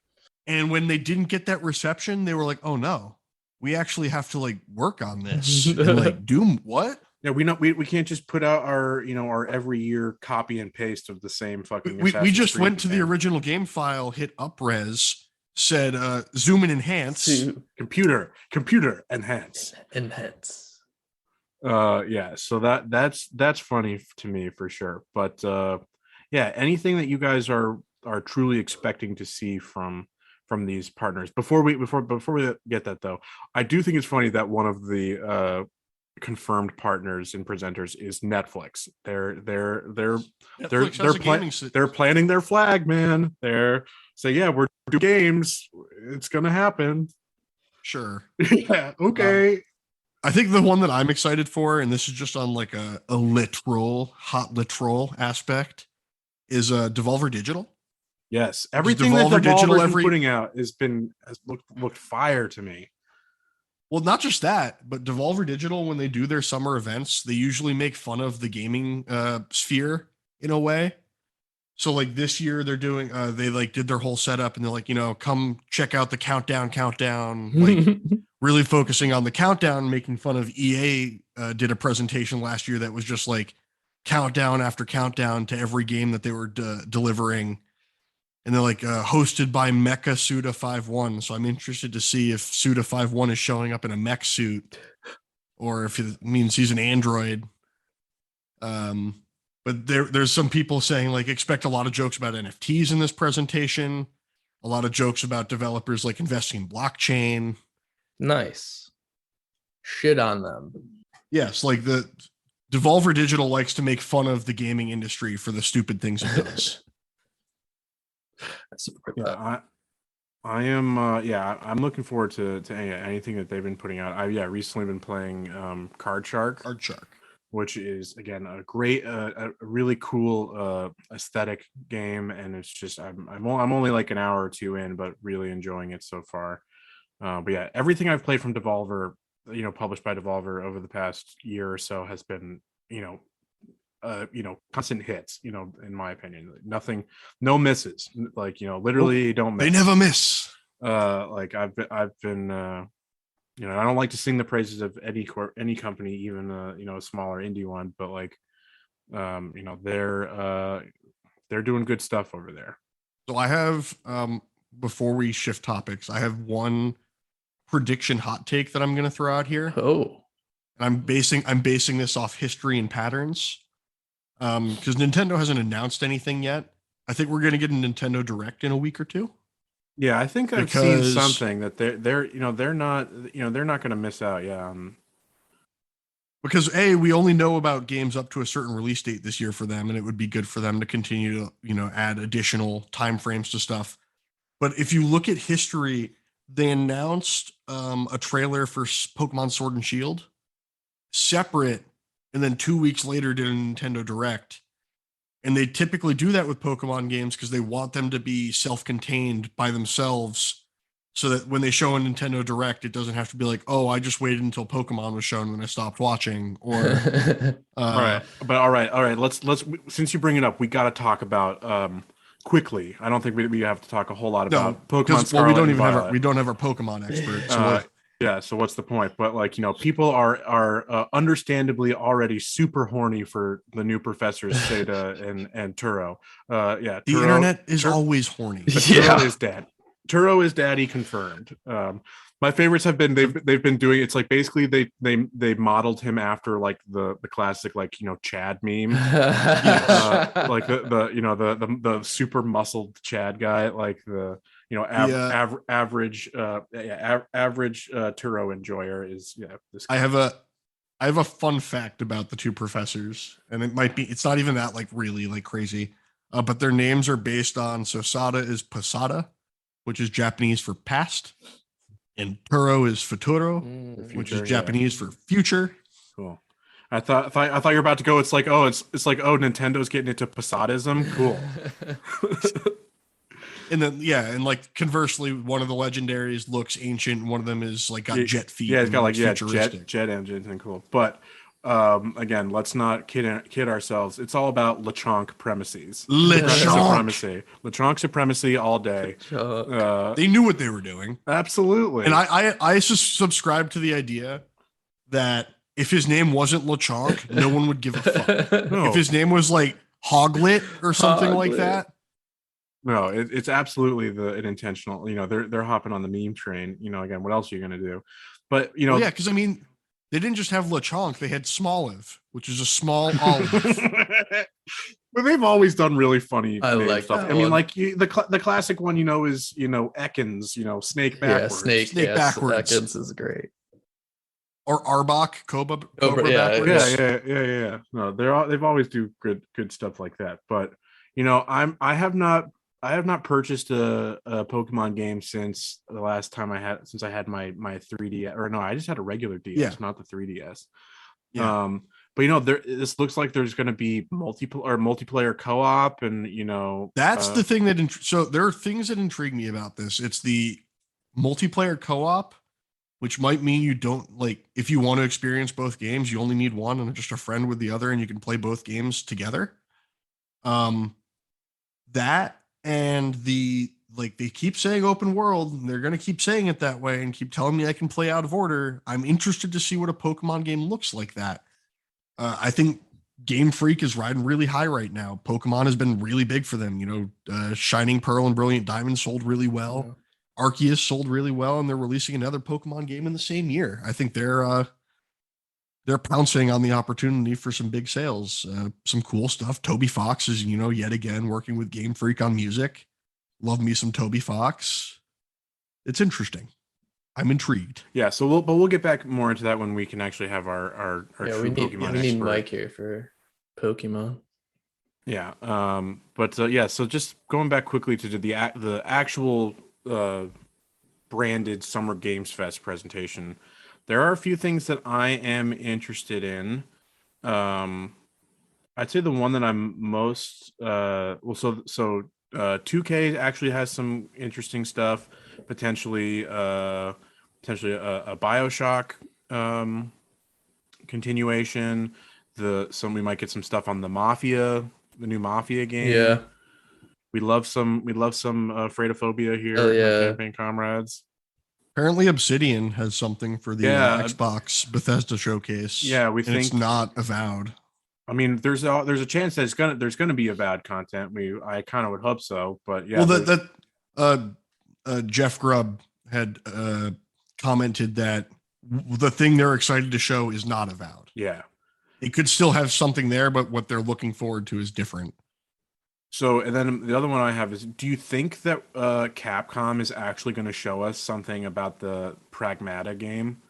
And when they didn't get that reception, they were like, "Oh no, we actually have to like work on this." And like, do what? Yeah, we can't just put out our every year copy and paste of the same fucking. We just went to the original game file, hit upres, said zoom and enhance, computer enhance. Yeah, so that's funny to me for sure. But yeah, anything that you guys are truly expecting to see from these partners before we get that though, I do think it's funny that one of the confirmed partners and presenters is Netflix. They're planting their flag, man. They're saying, yeah, we're doing games. It's gonna happen. Sure. Yeah. Okay. I think the one that I'm excited for, and this is just on like a hot literal aspect, is Devolver Digital. Yes, everything that Devolver's been putting out has looked fire to me. Well, not just that, but Devolver Digital, when they do their summer events, they usually make fun of the gaming sphere in a way. So like this year they're doing, they like did their whole setup and they're like, come check out the countdown, like really focusing on the countdown, making fun of EA did a presentation last year that was just like countdown after countdown to every game that they were delivering. And they're like hosted by Mecha Suda 5-1. So I'm interested to see if Suda 5-1 is showing up in a mech suit or if it means he's an android. But there's some people saying like expect a lot of jokes about NFTs in this presentation, a lot of jokes about developers like investing in blockchain. Nice. Shit on them. Yes, like the Devolver Digital likes to make fun of the gaming industry for the stupid things it does. Yeah, I am I'm looking forward to anything that they've been putting out. I've recently been playing Card Shark, Art Shark. which is again a great a really cool aesthetic game, and it's just I'm only like an hour or two in, but really enjoying it so far. But yeah, everything I've played from Devolver, published by Devolver over the past year or so has been, constant hits, in my opinion. Nothing, no misses. Like, literally don't miss. They never miss. Like I've been I don't like to sing the praises of any company, even a smaller indie one, but like they're doing good stuff over there. So I have before we shift topics, I have one prediction hot take that I'm going to throw out here. Oh. And I'm basing this off history and patterns. Because Nintendo hasn't announced anything yet. I think we're going to get a Nintendo Direct in a week or two. Yeah, I think I've seen something that they're not going to miss out. Yeah. Because we only know about games up to a certain release date this year for them, and it would be good for them to continue to add additional time frames to stuff. But if you look at history, they announced a trailer for Pokemon Sword and Shield separate, and then 2 weeks later did a Nintendo Direct. And they typically do that with Pokemon games because they want them to be self-contained by themselves, so that when they show a Nintendo Direct, it doesn't have to be like, oh, I just waited until Pokemon was shown and I stopped watching. Or all right. Let's since you bring it up, we got to talk about quickly. I don't think we have to talk a whole lot about Pokemon. Well, we don't have our Pokemon expert. So so what's the point? But like, people are understandably already super horny for the new professors Seda and Turo. The internet is always horny. Turo is dead. Turo is daddy confirmed. My favorites have been they've been doing, it's like basically they modeled him after like the classic Chad meme, like the super muscled Chad guy, like the average Turo enjoyer is this guy. I have a fun fact about the two professors, and it's not even that like really like crazy, but their names are based on, so Sada is Posada, which is Japanese for past, and Turo is Futuro, which is Japanese for future. Cool. I thought you were about to go. It's like Nintendo's getting into Posadism. Cool. And then and like conversely, one of the legendaries looks ancient, and one of them is like got jet feet. Yeah, it's got like jet engines and cool. But again, let's not kid ourselves. It's all about Lechonk premises. Lechonk supremacy all day. They knew what they were doing. Absolutely. And I subscribe to the idea that if his name wasn't Lechonk, no one would give a fuck. No. If his name was like Hoglet or something like that. No, it's absolutely an intentional. They're hopping on the meme train. Again, what else are you gonna do? But because I mean, they didn't just have Lechonk; they had Smoliv, which is a small olive. But they've always done really funny like stuff. I mean, like the classic one, is Ekans, snake backwards. Yeah, snake backwards. Ekans is great. Or Arbok, Cobra backwards. Yeah. No, they've always do good stuff like that. But I have not purchased a Pokemon game since the last time I had my 3DS, or no, I just had a regular DS, not the 3DS. Yeah. But this looks like there's going to be multiplayer co-op, and that's the thing that so there are things that intrigue me about this. It's the multiplayer co-op, which might mean you don't like, if you want to experience both games, you only need one and just a friend with the other, and you can play both games together. That. And they keep saying open world, and they're going to keep saying it that way and keep telling me I can play out of order. I'm interested to see what a Pokemon game looks like that. I think Game Freak is riding really high right now. Pokemon has been really big for them. Shining Pearl and Brilliant Diamond sold really well. Yeah. Arceus sold really well, and they're releasing another Pokemon game in the same year. I think they're pouncing on the opportunity for some big sales, some cool stuff. Toby Fox is, yet again working with Game Freak on music. Love me some Toby Fox. It's interesting. I'm intrigued. Yeah. So we'll get back more into that when we can actually have our true Pokemon. We need Mike here for Pokemon. Yeah. So just going back quickly to the actual branded Summer Games Fest presentation, there are a few things that I am interested in. I'd say the one that I'm most 2K actually has some interesting stuff, potentially a BioShock continuation. We might get some stuff on the new Mafia game. Yeah. We love some Fredophobia here Oh, in yeah. the Campaign Comrades. Apparently, Obsidian has something for the Xbox Bethesda showcase. Yeah, we think it's not avowed. I mean, there's a chance that there's gonna be avowed content. I kind of would hope so, but yeah. Well, Jeff Grubb had commented that the thing they're excited to show is not avowed. Yeah, it could still have something there, but what they're looking forward to is different. So, and then the other one I have is, do you think that Capcom is actually going to show us something about the Pragmata game?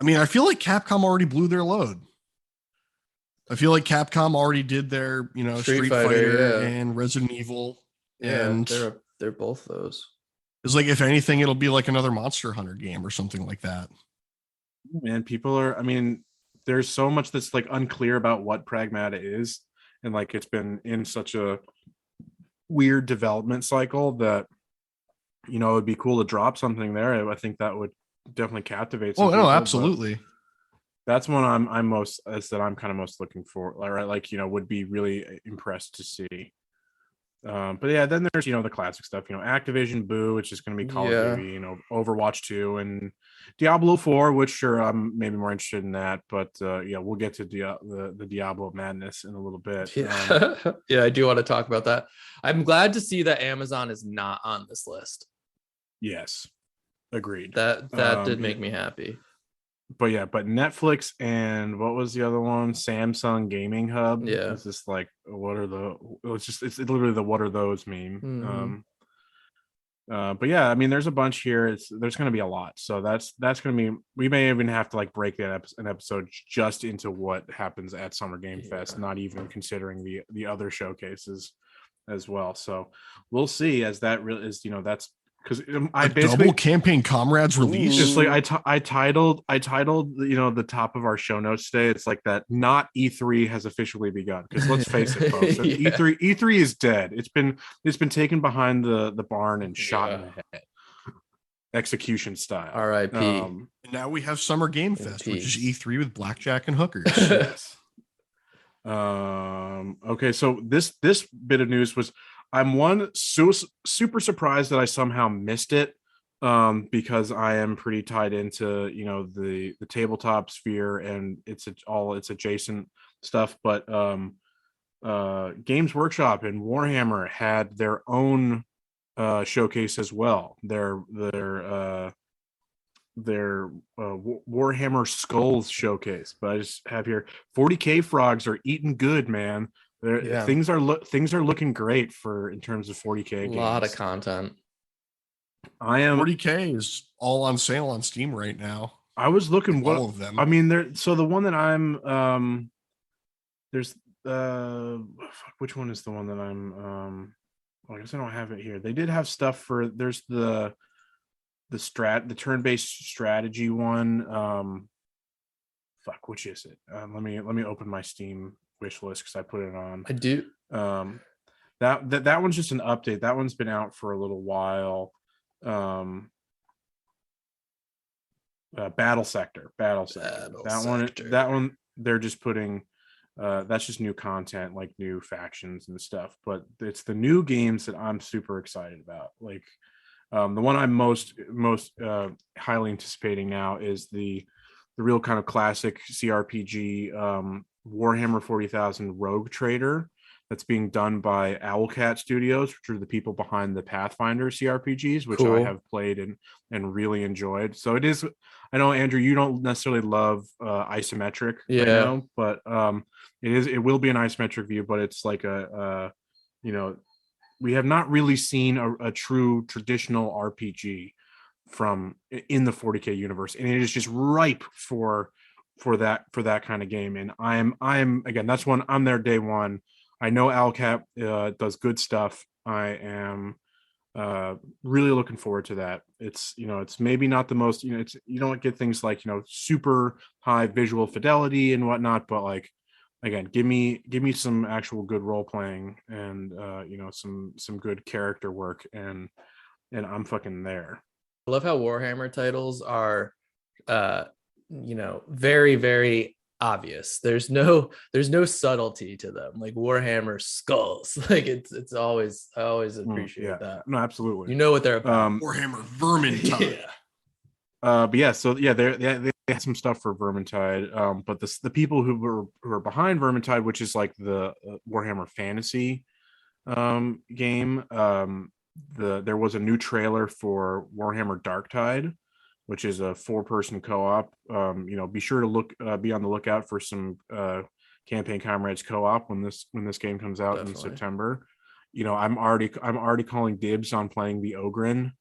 I mean, I feel like Capcom already blew their load. I feel like Capcom already did their, Street Fighter and Resident Evil. Yeah, and they're both those. It's like, if anything, it'll be like another Monster Hunter game or something like that. Man, there's so much that's like unclear about what Pragmata is. And like, it's been in such a weird development cycle that, it'd be cool to drop something there. I think that would definitely captivate some people, no, absolutely. That's one I'm kind of most looking for, right? Like, would be really impressed to see. But yeah, then there's the classic stuff, Activision, Boo, which is going to be Call of Duty, Overwatch 2 and Diablo 4, which sure I'm maybe more interested in that, but we'll get to the Diablo madness in a little bit. Yeah. Yeah, I do want to talk about that. I'm glad to see that Amazon is not on this list. Yes, agreed. That did make me happy. But Netflix and what was the other one? Samsung Gaming Hub. Yeah, it's just like, it's literally the what are those meme. Mm-hmm. But yeah, I mean, there's a bunch here. There's going to be a lot, so that's going to be. We may even have to like break an episode just into what happens at Summer Game Fest, not even considering the other showcases as well. So we'll see as that really is. That's because I basically double Campaign Comrades release. Just like I titled the top of our show notes today. It's like that. Not E3 has officially begun, because let's face it, folks. Yeah. E3 is dead. It's been taken behind the barn and shot in the head, execution style. R.I.P. And now we have Summer Game Fest, which is E3 with blackjack and hookers. Yes. Okay, so this bit of news was, I'm super surprised that I somehow missed it, because I am pretty tied into the tabletop sphere and it's adjacent stuff. But Games Workshop and Warhammer had their own showcase as well. Their Warhammer Skulls showcase. But I just have here 40K frogs are eating good, man. Things are looking great in terms of 40K games. A lot of content. 40K is all on sale on Steam right now. I was looking all of them. I mean, so the one that I'm there's which one is the one that I'm I guess I don't have it here. They did have stuff for there's the turn-based strategy one. Which is it? Let me open my Steam wish list because I put it on. I do. That one's just an update. That one's been out for a little while. Battle Sector. That one they're just putting that's just new content, like new factions and stuff, but it's the new games that I'm super excited about. Like the one I'm most highly anticipating now is the real kind of classic CRPG Warhammer 40,000 Rogue Trader that's being done by Owlcat Studios, which are the people behind the Pathfinder CRPGs, which I have played and really enjoyed. So it is. I know, Andrew, you don't necessarily love isometric, but it will be an isometric view, but it's like we have not really seen a true traditional RPG from in the 40K universe, and it is just ripe for that kind of game. And I'm again, that's one I'm there day one. I know Owlcat does good stuff. I am Really looking forward to that. It's it's maybe not the most, it's, you don't get things like super high visual fidelity and whatnot, but like, again, give me some actual good role playing and some good character work, and I'm fucking there. I love how Warhammer titles are very, very obvious. There's no subtlety to them. Like Warhammer skulls. Like it's always, I always appreciate that. No, absolutely. You know what they're about. Warhammer Vermintide. But yeah, so yeah, they had some stuff for Vermintide. But the people who are behind Vermintide, which is like the Warhammer Fantasy game, there was a new trailer for Warhammer Darktide, which is a 4-person co-op. Be sure to be on the lookout for some campaign Comrades co-op when this game comes out in September. I'm already calling dibs on playing the Ogren.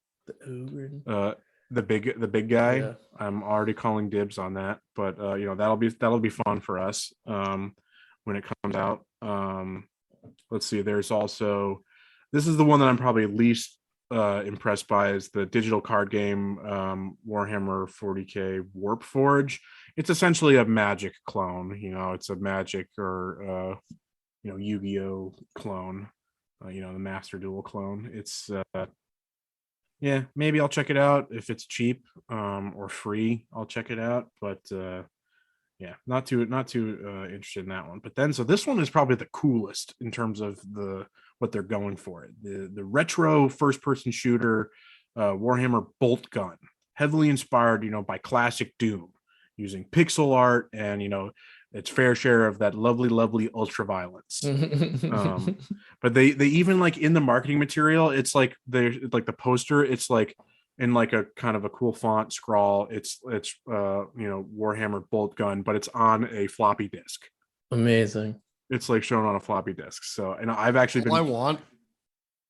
The big guy. Yeah. I'm already calling dibs on that, but that'll be fun for us when it comes out. Let's see. There's also, this is the one that I'm probably least impressed by, is the digital card game Warhammer 40k Warp Forge. It's essentially a Magic clone. It's a Magic or Yu-Gi-Oh clone. The Master Duel clone. It's yeah, maybe I'll check it out if it's cheap or free. I'll check it out, but yeah, not too interested in that one. But then, so this one is probably the coolest in terms of what they're going for. The retro first person shooter Warhammer Bolt Gun, heavily inspired by classic Doom, using pixel art and its fair share of that lovely ultra violence. But they even, like, in the marketing material, it's like the poster, it's like in like a kind of a cool font scrawl. It's Warhammer Bolt Gun, but it's on a floppy disk. Amazing. It's like shown on a floppy disk. So, and I've actually All I want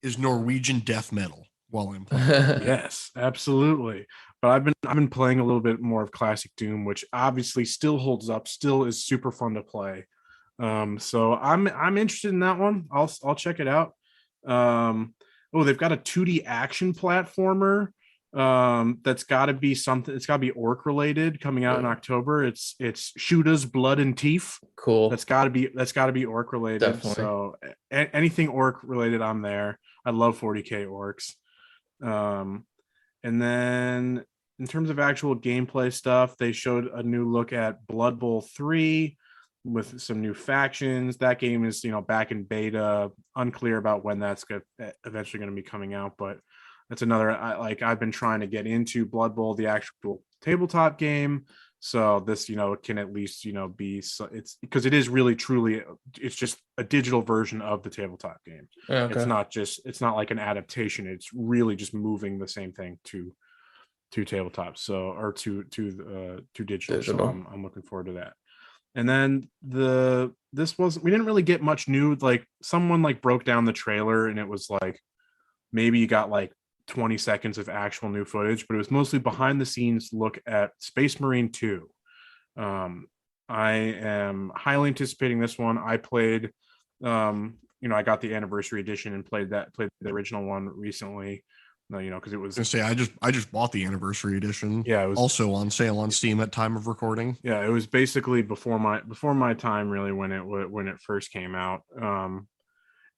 is Norwegian death metal while I'm playing. Yes, absolutely. But I've been playing a little bit more of classic Doom, which obviously still holds up, still is super fun to play. So I'm interested in that one. I'll check it out. They've got a 2D action platformer that's got to be something. It's got to be orc related, coming out in October. It's Shooters Blood and Teeth. Cool. That's got to be orc related. Definitely. So anything orc related, I'm there. I love 40k orcs. And then in terms of actual gameplay stuff, they showed a new look at Blood Bowl 3 with some new factions. That game is, back in beta, unclear about when that's eventually going to be coming out, but that's another, I've been trying to get into Blood Bowl, the actual tabletop game. So this, can at least, be, so it's because it is really truly, it's just a digital version of the tabletop game. Okay. It's not like an adaptation. It's really just moving the same thing to tabletop. So, or to digital. So I'm looking forward to that. And then we didn't really get much new. Like, someone broke down the trailer, and it was like, maybe you got 20 seconds of actual new footage, but it was mostly behind the scenes look at Space Marine 2. I am highly anticipating this one. I played, I got the anniversary edition and played the original one recently. Because it was. I just bought the anniversary edition. Yeah, it was also on sale on Steam at time of recording. Yeah, it was basically before my time, really, when it first came out.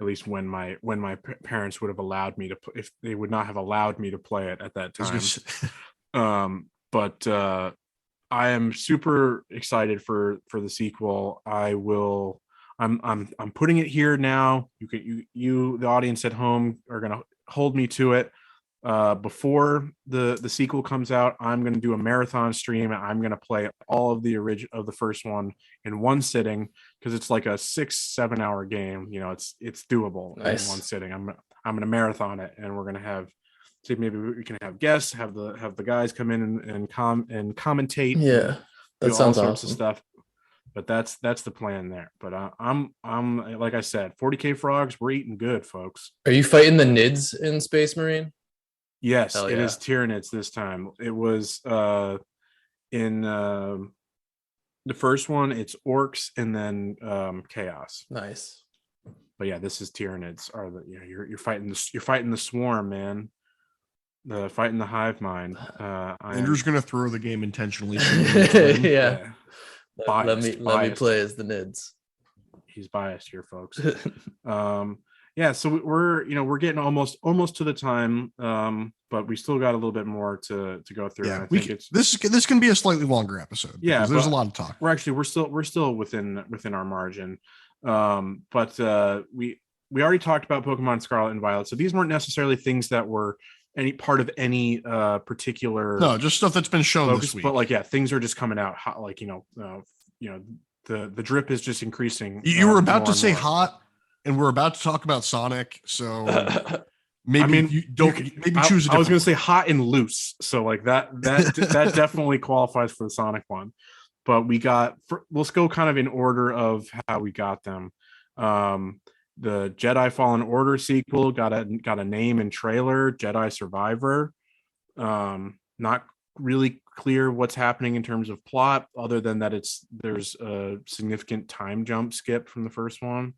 At least when my parents would have allowed me to, if they would not have allowed me to play it at that time. But I am super excited for the sequel. I'm putting it here now. You the audience at home are gonna hold me to it. Before the sequel comes out, I'm going to do a marathon stream, and I'm going to play all of the original of the first one in one sitting, because it's like a 6-7 hour game. It's doable. Nice. In one sitting. I'm going to marathon it, and we're going to maybe we can have guests, have the guys come in and commentate. Yeah, that sounds all sorts awesome. Of stuff. But that's the plan there. But I'm like I said, 40k frogs, we're eating good, folks. Are you fighting the Nids in Space Marine? Yes, it is Tyranids this time. It was in the first one, it's orcs and then chaos. Nice. but yeah, this is Tyranids are the you're fighting the swarm, man. The fighting the hive mind. Andrew's gonna throw the game intentionally. Yeah. Biased, Let me play as the Nids. He's biased here, folks. Yeah, so we're getting almost to the time, but we still got a little bit more to go through. Yeah, and I think this can be a slightly longer episode. Yeah, there's a lot to talk. We're still within our margin. But we already talked about Pokemon Scarlet and Violet, so these weren't necessarily things that were any part of any particular. No, just stuff that's been shown focus, this week. But like, yeah, things are just coming out hot. Like the drip is just increasing. You were about to say hot, and we're about to talk about Sonic, so maybe choose. I was going to say hot and loose, so like that definitely qualifies for the Sonic one. But let's go kind of in order of how we got them. The Jedi Fallen Order sequel got a name and trailer, Jedi Survivor. Not really clear what's happening in terms of plot, other than that there's a significant time jump skip from the first one.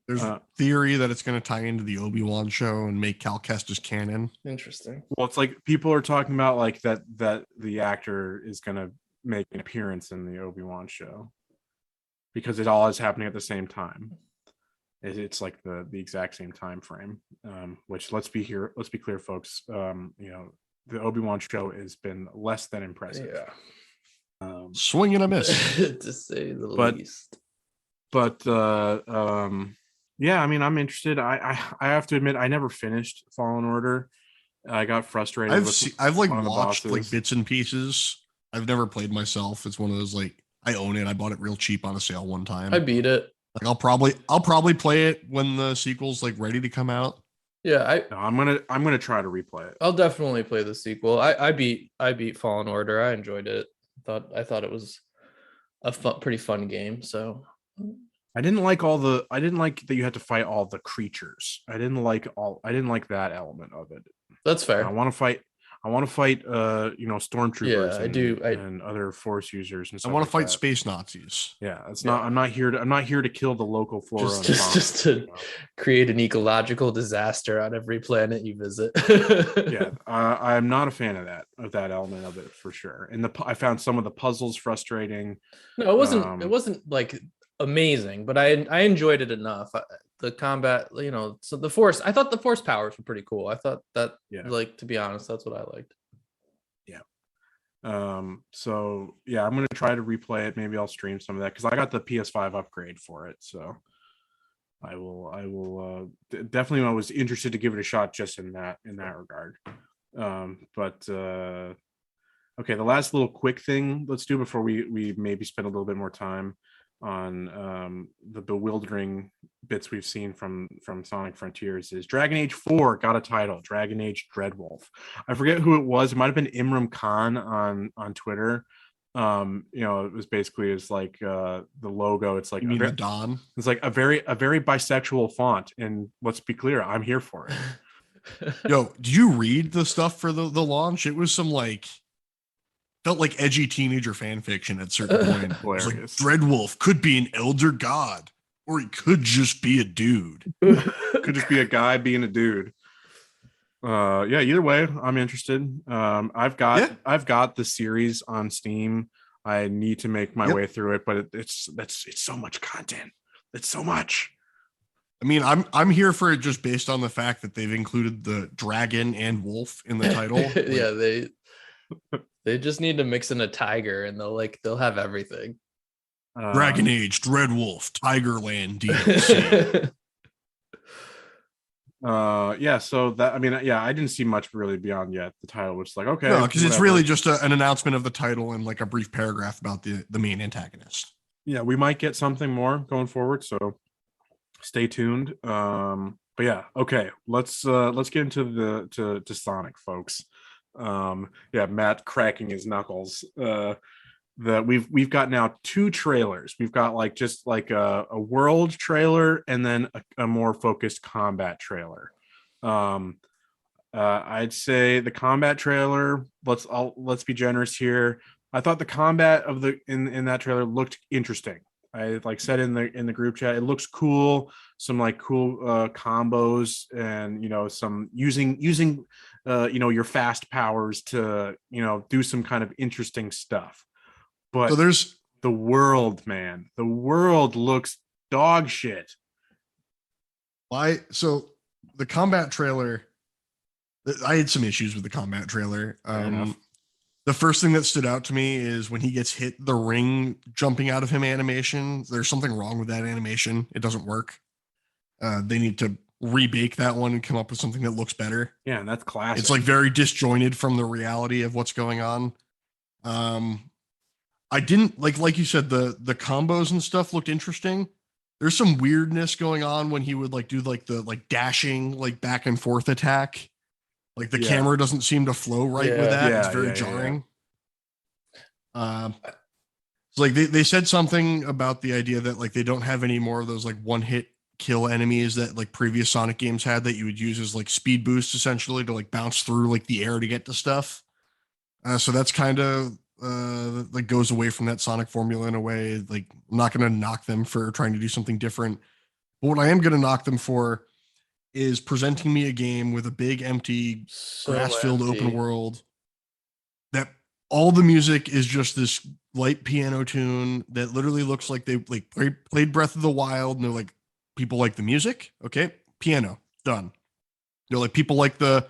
There's a theory that it's going to tie into the Obi-Wan show and make Cal Kestis canon. Interesting. Well, it's like people are talking about like that the actor is going to make an appearance in the Obi-Wan show because it all is happening at the same time. It's like the exact same time frame. Which let's be clear, folks. The Obi-Wan show has been less than impressive. Yeah. Swing and a miss, to say the least. But yeah, I mean, I'm interested. I have to admit, I never finished Fallen Order. I got frustrated. I've watched like bits and pieces. I've never played myself. It's one of those like I own it. I bought it real cheap on a sale one time. I beat it. Like I'll probably play it when the sequel's like ready to come out. Yeah, I'm gonna try to replay it. I'll definitely play the sequel. I beat Fallen Order. I enjoyed it. I thought it was a pretty fun game. So I didn't like that you had to fight all the creatures. I didn't like that element of it. That's fair. I want to fight stormtroopers. Yeah, and other force users and stuff. I want to fight that. Space Nazis. Yeah, I'm not here to kill the local flora. Just to create an ecological disaster on every planet you visit. Yeah, I'm not a fan of that element of it for sure. And I found some of the puzzles frustrating. No, it wasn't. It wasn't like amazing, but I enjoyed it enough. The combat, so the force. I thought the force powers were pretty cool. I thought that, like, to be honest, that's what I liked. Yeah. So yeah, I'm gonna try to replay it. Maybe I'll stream some of that because I got the PS5 upgrade for it. So I will definitely. I was interested to give it a shot just in that regard. But okay, the last little quick thing let's do before we maybe spend a little bit more time on the bewildering bits we've seen from Sonic Frontiers is Dragon Age 4 got a title, Dragon Age Dreadwolf. I forget who it was. It might have been Imram Khan on Twitter. It was basically like the logo. It's like the Dawn. It's like a very bisexual font, and let's be clear, I'm here for it. Yo, did you read the stuff for the launch? It was some like felt like edgy teenager fan fiction at a certain point. It like, Dreadwolf could be an elder god, or he could just be a dude. Could just be a guy being a dude. Yeah, either way, I'm interested. I've got the series on Steam. I need to make my way through it, but it's so much content. It's so much. I mean, I'm here for it just based on the fact that they've included the dragon and wolf in the title. Yeah, they just need to mix in a tiger, and they'll have everything. Dragon Age, Dreadwolf, Tigerland DLC. Yeah, so that, I mean, yeah, I didn't see much really beyond yet. The title was like, okay. No, because it's really just an announcement of the title and like a brief paragraph about the main antagonist. Yeah, we might get something more going forward, so stay tuned. But yeah, okay, let's get into to Sonic, folks. Yeah, Matt cracking his knuckles. That we've got now 2 trailers. We've got like just like a world trailer and then a more focused combat trailer. I'd say the combat trailer, let's be generous here. I thought the combat in that trailer looked interesting. I like said in the group chat, it looks cool. Some like cool combos, and some using your fast powers to do some kind of interesting stuff. But So there's the world, man, the world looks dog shit. so the combat trailer, I had some issues with the combat trailer. The first thing that stood out to me is when he gets hit, the ring jumping out of him animation. There's something wrong with that animation. It doesn't work. They need to rebake that one and come up with something that looks better. Yeah, and that's classic. It's like very disjointed from the reality of what's going on. I didn't like you said, the combos and stuff looked interesting. There's some weirdness going on when he would like do like the like dashing like back and forth attack. Like the camera doesn't seem to flow right with that. It's very jarring. So like they said something about the idea that like they don't have any more of those like one hit kill enemies that like previous Sonic games had, that you would use as like speed boosts essentially to like bounce through like the air to get to stuff. So that's kind of like goes away from that Sonic formula in a way. Like I'm not going to knock them for trying to do something different, but what I am going to knock them for is presenting me a game with a big empty grass-filled open world that all the music is just this light piano tune that literally looks like they like played Breath of the Wild, and they're like, people like the music, okay, piano, done. They're like, people like the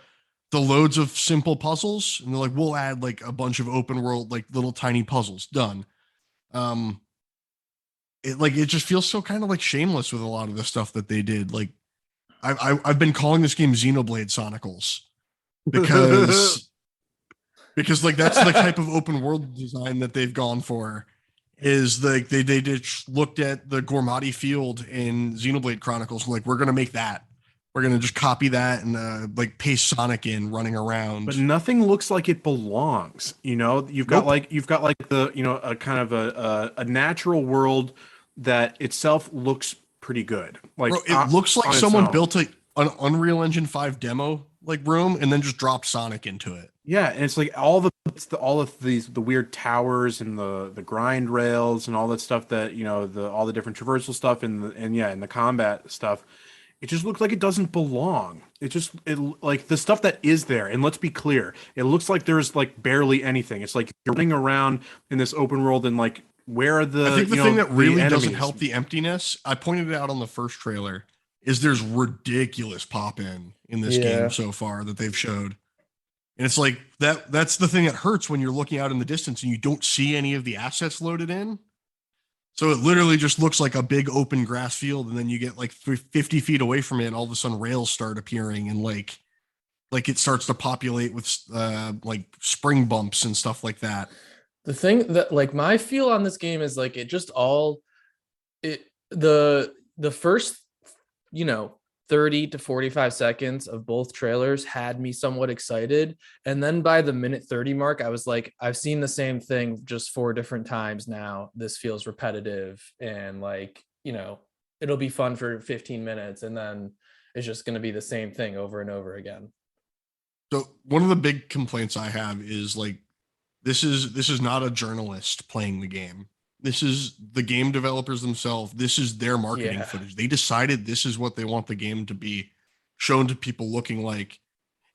loads of simple puzzles, and they're like, we'll add like a bunch of open world like little tiny puzzles, done. It just feels so kind of like shameless with a lot of the stuff that they did. Like I've been calling this game Xenoblade Sonicles because like that's the type of open world design that they've gone for. Is like they just looked at the Gormati field in Xenoblade Chronicles, and like, we're gonna make that. We're gonna just copy that and like paste Sonic in running around. But nothing looks like it belongs. You've got like the a kind of a natural world that itself looks pretty good. Like, bro, it looks like someone built an Unreal Engine 5 demo like room and then just dropped Sonic into it. Yeah, and it's like all of these the weird towers and the grind rails and all that stuff that all the different traversal stuff and the combat stuff. It just looks like it doesn't belong. It like the stuff that is there, and let's be clear, it looks like there's like barely anything. It's like you're running around in this open world, and like, where are the? I think the thing that really doesn't help the emptiness, I pointed it out on the first trailer, is there's ridiculous pop in this game so far that they've showed. And it's like that's the thing that hurts when you're looking out in the distance and you don't see any of the assets loaded in. So it literally just looks like a big open grass field, and then you get like 50 feet away from it, and all of a sudden rails start appearing, and like it starts to populate with like spring bumps and stuff like that. The thing that like my feel on this game is like the first 30 to 45 seconds of both trailers had me somewhat excited, and then by the minute 30 mark I was like, I've seen the same thing just 4 different times now. This feels repetitive, and like, it'll be fun for 15 minutes and then it's just going to be the same thing over and over again. So one of the big complaints I have is like, this is not a journalist playing the game. This is the game developers themselves. This is their marketing footage. They decided this is what they want the game to be shown to people looking like.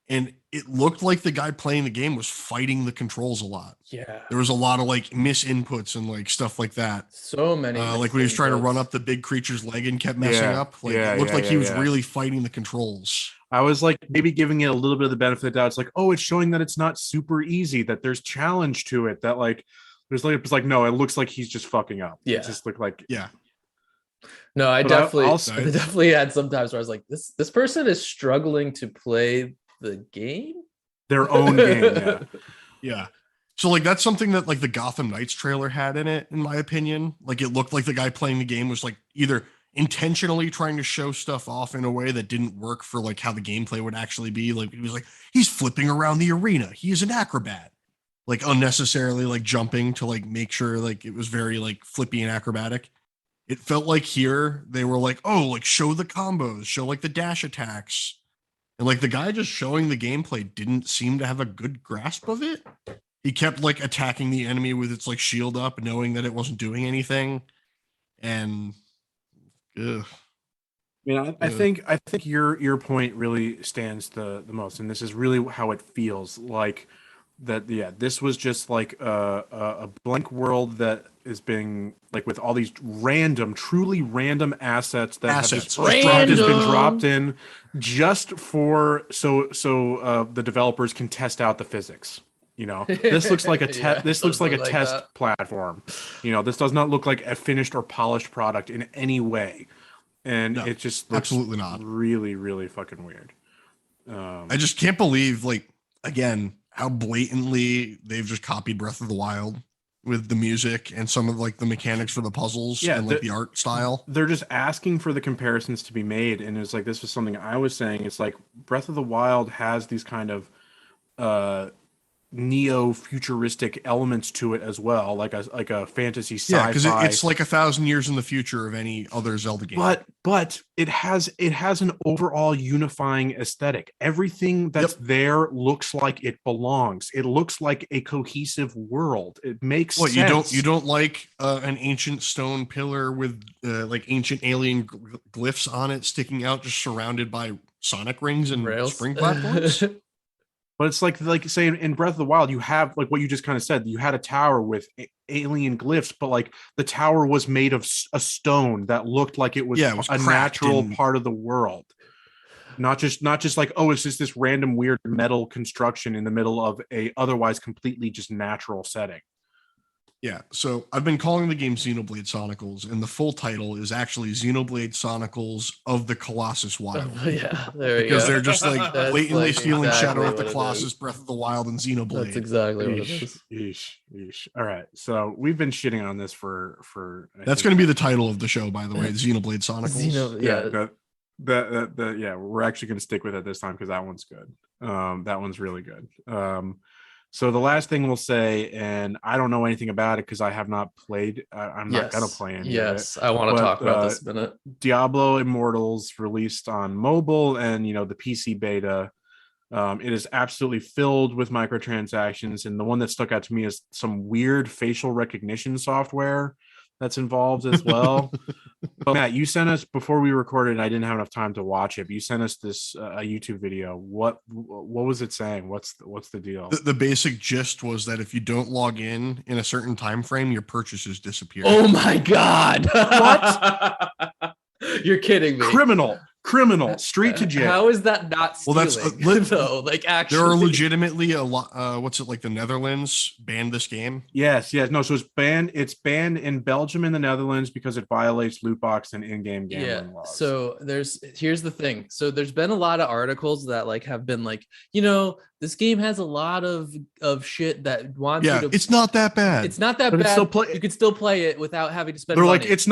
And it looked like the guy playing the game was fighting the controls a lot. Yeah. There was a lot of like misinputs and like stuff like that. So many. Like when he was trying to run up the big creature's leg and kept messing up. Like it looked like he was really fighting the controls. I was like maybe giving it a little bit of the benefit of the doubt. It's like, oh, it's showing that it's not super easy, that there's challenge to it, that like, it's like, no, it looks like he's just fucking up. Yeah. It just looked like, No, I definitely had some times where I was like, this person is struggling to play the game, their own game. Yeah. So like that's something that like the Gotham Knights trailer had in it, in my opinion. Like it looked like the guy playing the game was like either intentionally trying to show stuff off in a way that didn't work for like how the gameplay would actually be. Like he was like, he's flipping around the arena, he is an acrobat. Like unnecessarily like jumping to like make sure like it was very like flippy and acrobatic. It felt like here they were like, oh, like show the combos, show like the dash attacks. And like the guy just showing the gameplay didn't seem to have a good grasp of it. He kept like attacking the enemy with its like shield up, knowing that it wasn't doing anything. And ugh. I think your point really stands the most, and this is really how it feels like. That yeah, this was just like a blank world that is being like with all these random, truly random assets that have just been dropped in just for the developers can test out the physics. This looks like a this looks like a test platform. This does not look like a finished or polished product in any way, and it just looks absolutely not really, really fucking weird. I just can't believe, like, again, how blatantly they've just copied Breath of the Wild with the music and some of like the mechanics for the puzzles and like the art style. They're just asking for the comparisons to be made, and it's like this was something I was saying. It's like Breath of the Wild has these kind of neo-futuristic elements to it as well, like a fantasy sci-fi. Yeah, because it's like 1,000 years in the future of any other Zelda game. But it has an overall unifying aesthetic. Everything that's there looks like it belongs. It looks like a cohesive world. It makes sense. You don't like an ancient stone pillar with like ancient alien glyphs on it sticking out, just surrounded by Sonic rings and spring platforms? But it's like say in Breath of the Wild, you have like what you just kind of said. You had a tower with alien glyphs, but like the tower was made of a stone that looked like it was a natural part of the world. Not just like, oh, it's just this random weird metal construction in the middle of a otherwise completely just natural setting. Yeah, so I've been calling the game Xenoblade Sonicles, and the full title is actually Xenoblade Sonicles of the Colossus Wild. Yeah, there you because go. they're just like blatantly stealing Shadow of the Colossus, Breath of the Wild, and Xenoblade. That's exactly what it is. Yeesh. All right, so we've been shitting on this for. That's going to be the title of the show, by the way, Xenoblade Sonicles. Yeah, we're actually going to stick with it this time because that one's good. That one's really good. So the last thing we'll say, and I don't know anything about it because I have not played. I'm not going to play any of it. I want to talk about this a minute. Diablo Immortals released on mobile and, the PC beta. It is absolutely filled with microtransactions. And the one that stuck out to me is some weird facial recognition software that's involved as well. But Matt, you sent us before we recorded, and I didn't have enough time to watch it. But you sent us this a YouTube video. What was it saying? What's the deal? The basic gist was that if you don't log in a certain time frame, your purchases disappear. Oh my god! What? You're kidding me? Criminal, straight to jail. How is that not stealing? Well, that's though. Like, actually, there are legitimately a lot. What's it like? The Netherlands banned this game. Yes. No, so it's banned. It's banned in Belgium and the Netherlands because it violates loot box and in-game gambling laws. So here's the thing. So there's been a lot of articles that like have been like, this game has a lot of shit that wants you to. It's not that bad. It's not that bad. You could still play it without having to spend. They're money. Like it's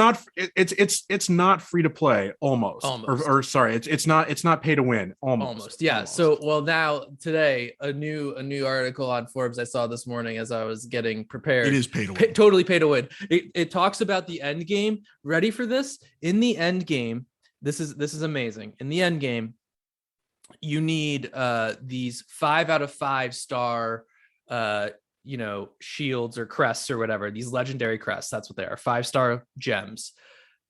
not free to play almost. Or sorry, it's not pay to win almost. Yeah. So now today a new article on Forbes I saw this morning as I was getting prepared. It is pay to win. Totally pay to win. It talks about the end game. Ready for this? In the end game, this is amazing. In the end game, you need these 5 out of 5 star shields or crests or whatever, these legendary crests. That's what they are, 5-star gems.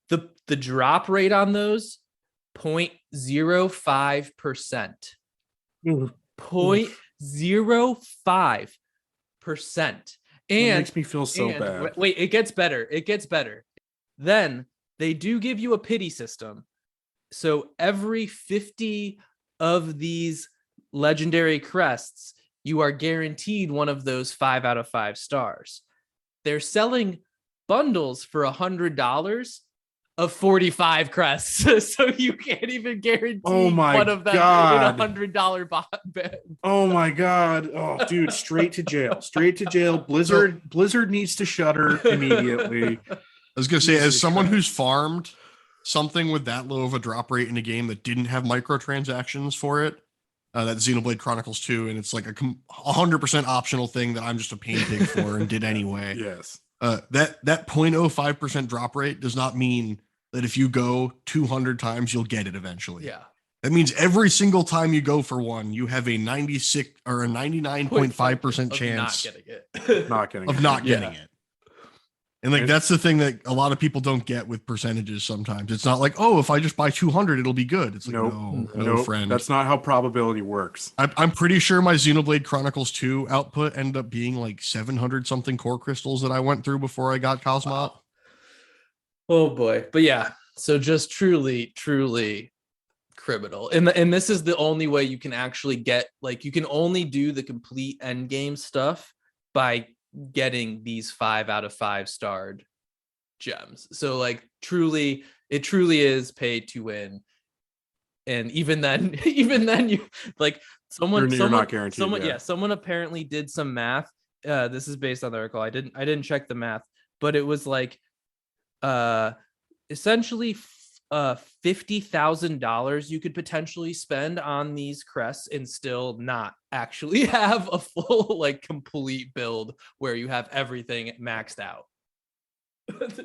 The drop rate on those 0.05%. 0.05%. And it makes me feel so bad. Wait, it gets better. Then they do give you a pity system. So every 50 of these legendary crests, you are guaranteed one of those 5 out of 5 stars. They're selling bundles for $100 of 45 crests, so you can't even guarantee one of them in $100 bot. Oh my god! Oh, dude, straight to jail. Blizzard needs to shutter immediately. I was gonna say, as someone who's farmed something with that low of a drop rate in a game that didn't have microtransactions for it, that Xenoblade Chronicles 2, and it's like a 100% optional thing that I'm just a pain pig for and did anyway. Yes. That 0.05% drop rate does not mean that if you go 200 times, you'll get it eventually. Yeah. That means every single time you go for one, you have a 96 or a 99.5% chance not getting it. And And like that's the thing that a lot of people don't get with percentages sometimes. It's not like, oh, if I just buy 200, it'll be good. It's like, no, friend. That's not how probability works. I'm pretty sure my Xenoblade Chronicles 2 output ended up being like 700 something core crystals that I went through before I got Cosmot. Wow. Oh boy. But yeah, so just truly criminal. And this is the only way you can actually get, like, you can only do the complete end game stuff by getting these 5 out of 5 starred gems. So like it truly is pay to win. And even then you like someone not guaranteed. Someone apparently did some math. This is based on the article. I didn't check the math, but it was like essentially $50,000 you could potentially spend on these crests and still not actually have a full like complete build where you have everything maxed out. That's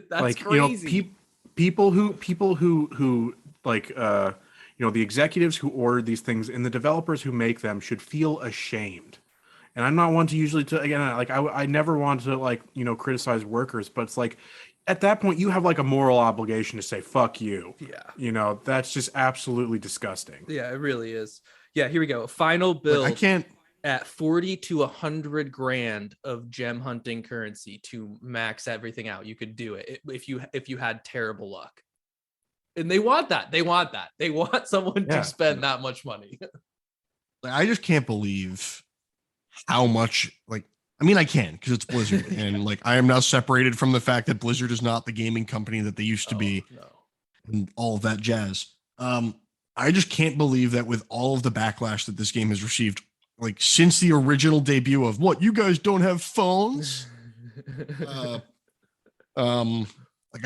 like crazy. People who like the executives who ordered these things and the developers who make them should feel ashamed. And I'm not one to usually I never want to criticize workers, but it's like at that point you have like a moral obligation to say fuck you. Yeah. That's just absolutely disgusting. Yeah, it really is. Yeah, here we go. Final build. I can't at 40 to 100 grand of gem hunting currency to max everything out. You could do it if you had terrible luck. And they want that. They want someone to spend that much money. I just can't believe how much I can because it's Blizzard and I am now separated from the fact that Blizzard is not the gaming company that they used to be and all of that jazz. I just can't believe that with all of the backlash that this game has received, since the original debut of what you guys don't have phones. I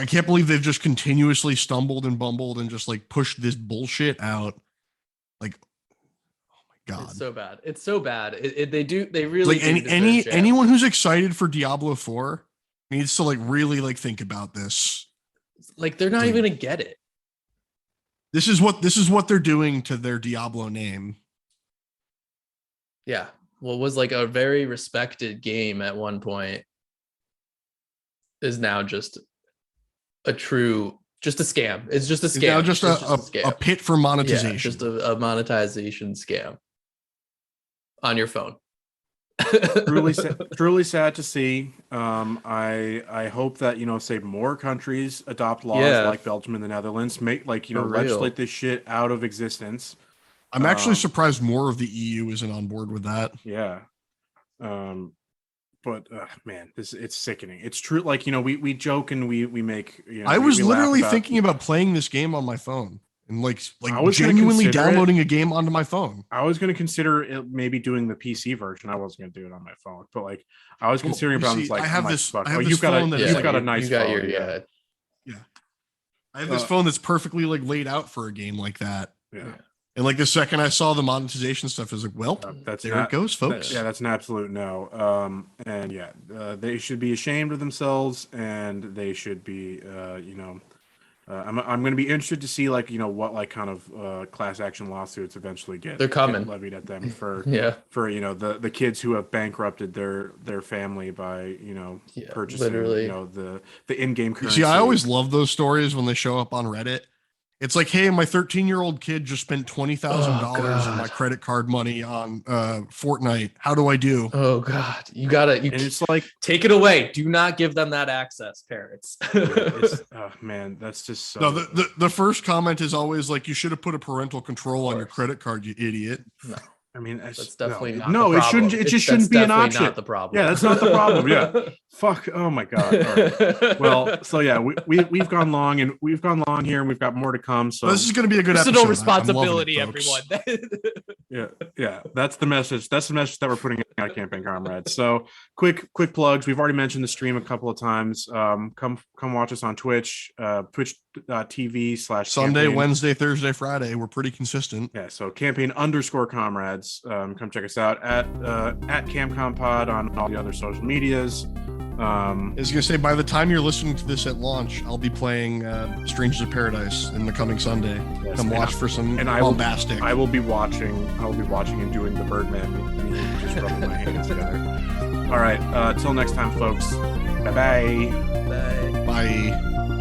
can't believe they've just continuously stumbled and bumbled and just pushed this bullshit out. God. It's so bad. They really anyone who's excited for Diablo 4 needs to really think about this. They're not even gonna get it. This is what they're doing to their Diablo name. Yeah. What was a very respected game at one point is now just a scam. It's just a scam. It's now just a pit for monetization. Yeah, just a monetization scam. On your phone. truly sad to see. I hope that say more countries adopt laws like Belgium and the Netherlands, make legislate this shit out of existence. I'm actually surprised more of the EU isn't on board with that. Yeah. But man, it's sickening. It's true. We joke and we make. I was literally thinking about playing this game on my phone. And I was genuinely downloading a game onto my phone. I was going to consider maybe doing the PC version. I wasn't going to do it on my phone, but I was considering about I have this. You've got a nice phone. Yeah. I have this phone that's perfectly like laid out for a game like that. Yeah. And like the second I saw the monetization stuff, I was like, well, there it goes, folks. Yeah, that's an absolute no. And yeah, they should be ashamed of themselves, and they should be, I'm going to be interested to see what kind of class action lawsuits eventually get levied at them for the kids who have bankrupted their family by purchasing the in-game currency. See, I always love those stories when they show up on Reddit. It's like, hey, my 13-year-old kid just spent $20,000 of my credit card money on Fortnite. How do I do? Oh God, it's take it away. Do not give them that access, parents. Oh man, that's just so. No, the first comment is always like, you should have put a parental control on your credit card, you idiot. No. I mean, that's definitely not. No, the problem. It just shouldn't be an option. Not the problem. Yeah, that's not the problem. Yeah, fuck. Oh my God. All right. Well, so yeah, we've gone long here, and we've got more to come. So this is going to be a good episode. Personal responsibility, everyone. Yeah. That's the message. That's the message that we're putting out, Campaign Comrades. So quick plugs. We've already mentioned the stream a couple of times. Come watch us on Twitch. Twitch.tv/ Sunday, Wednesday, Thursday, Friday. We're pretty consistent. Yeah. So campaign_comrades. Come check us out at CamComPod on all the other social medias. I was gonna say, by the time you're listening to this at launch, I'll be playing Strangers of Paradise in the coming Sunday. Yes, come watch for some bombastic. I will be watching and doing the Birdman, just rubbing my hands together. All right, till next time, folks. Bye-bye. Bye. Bye.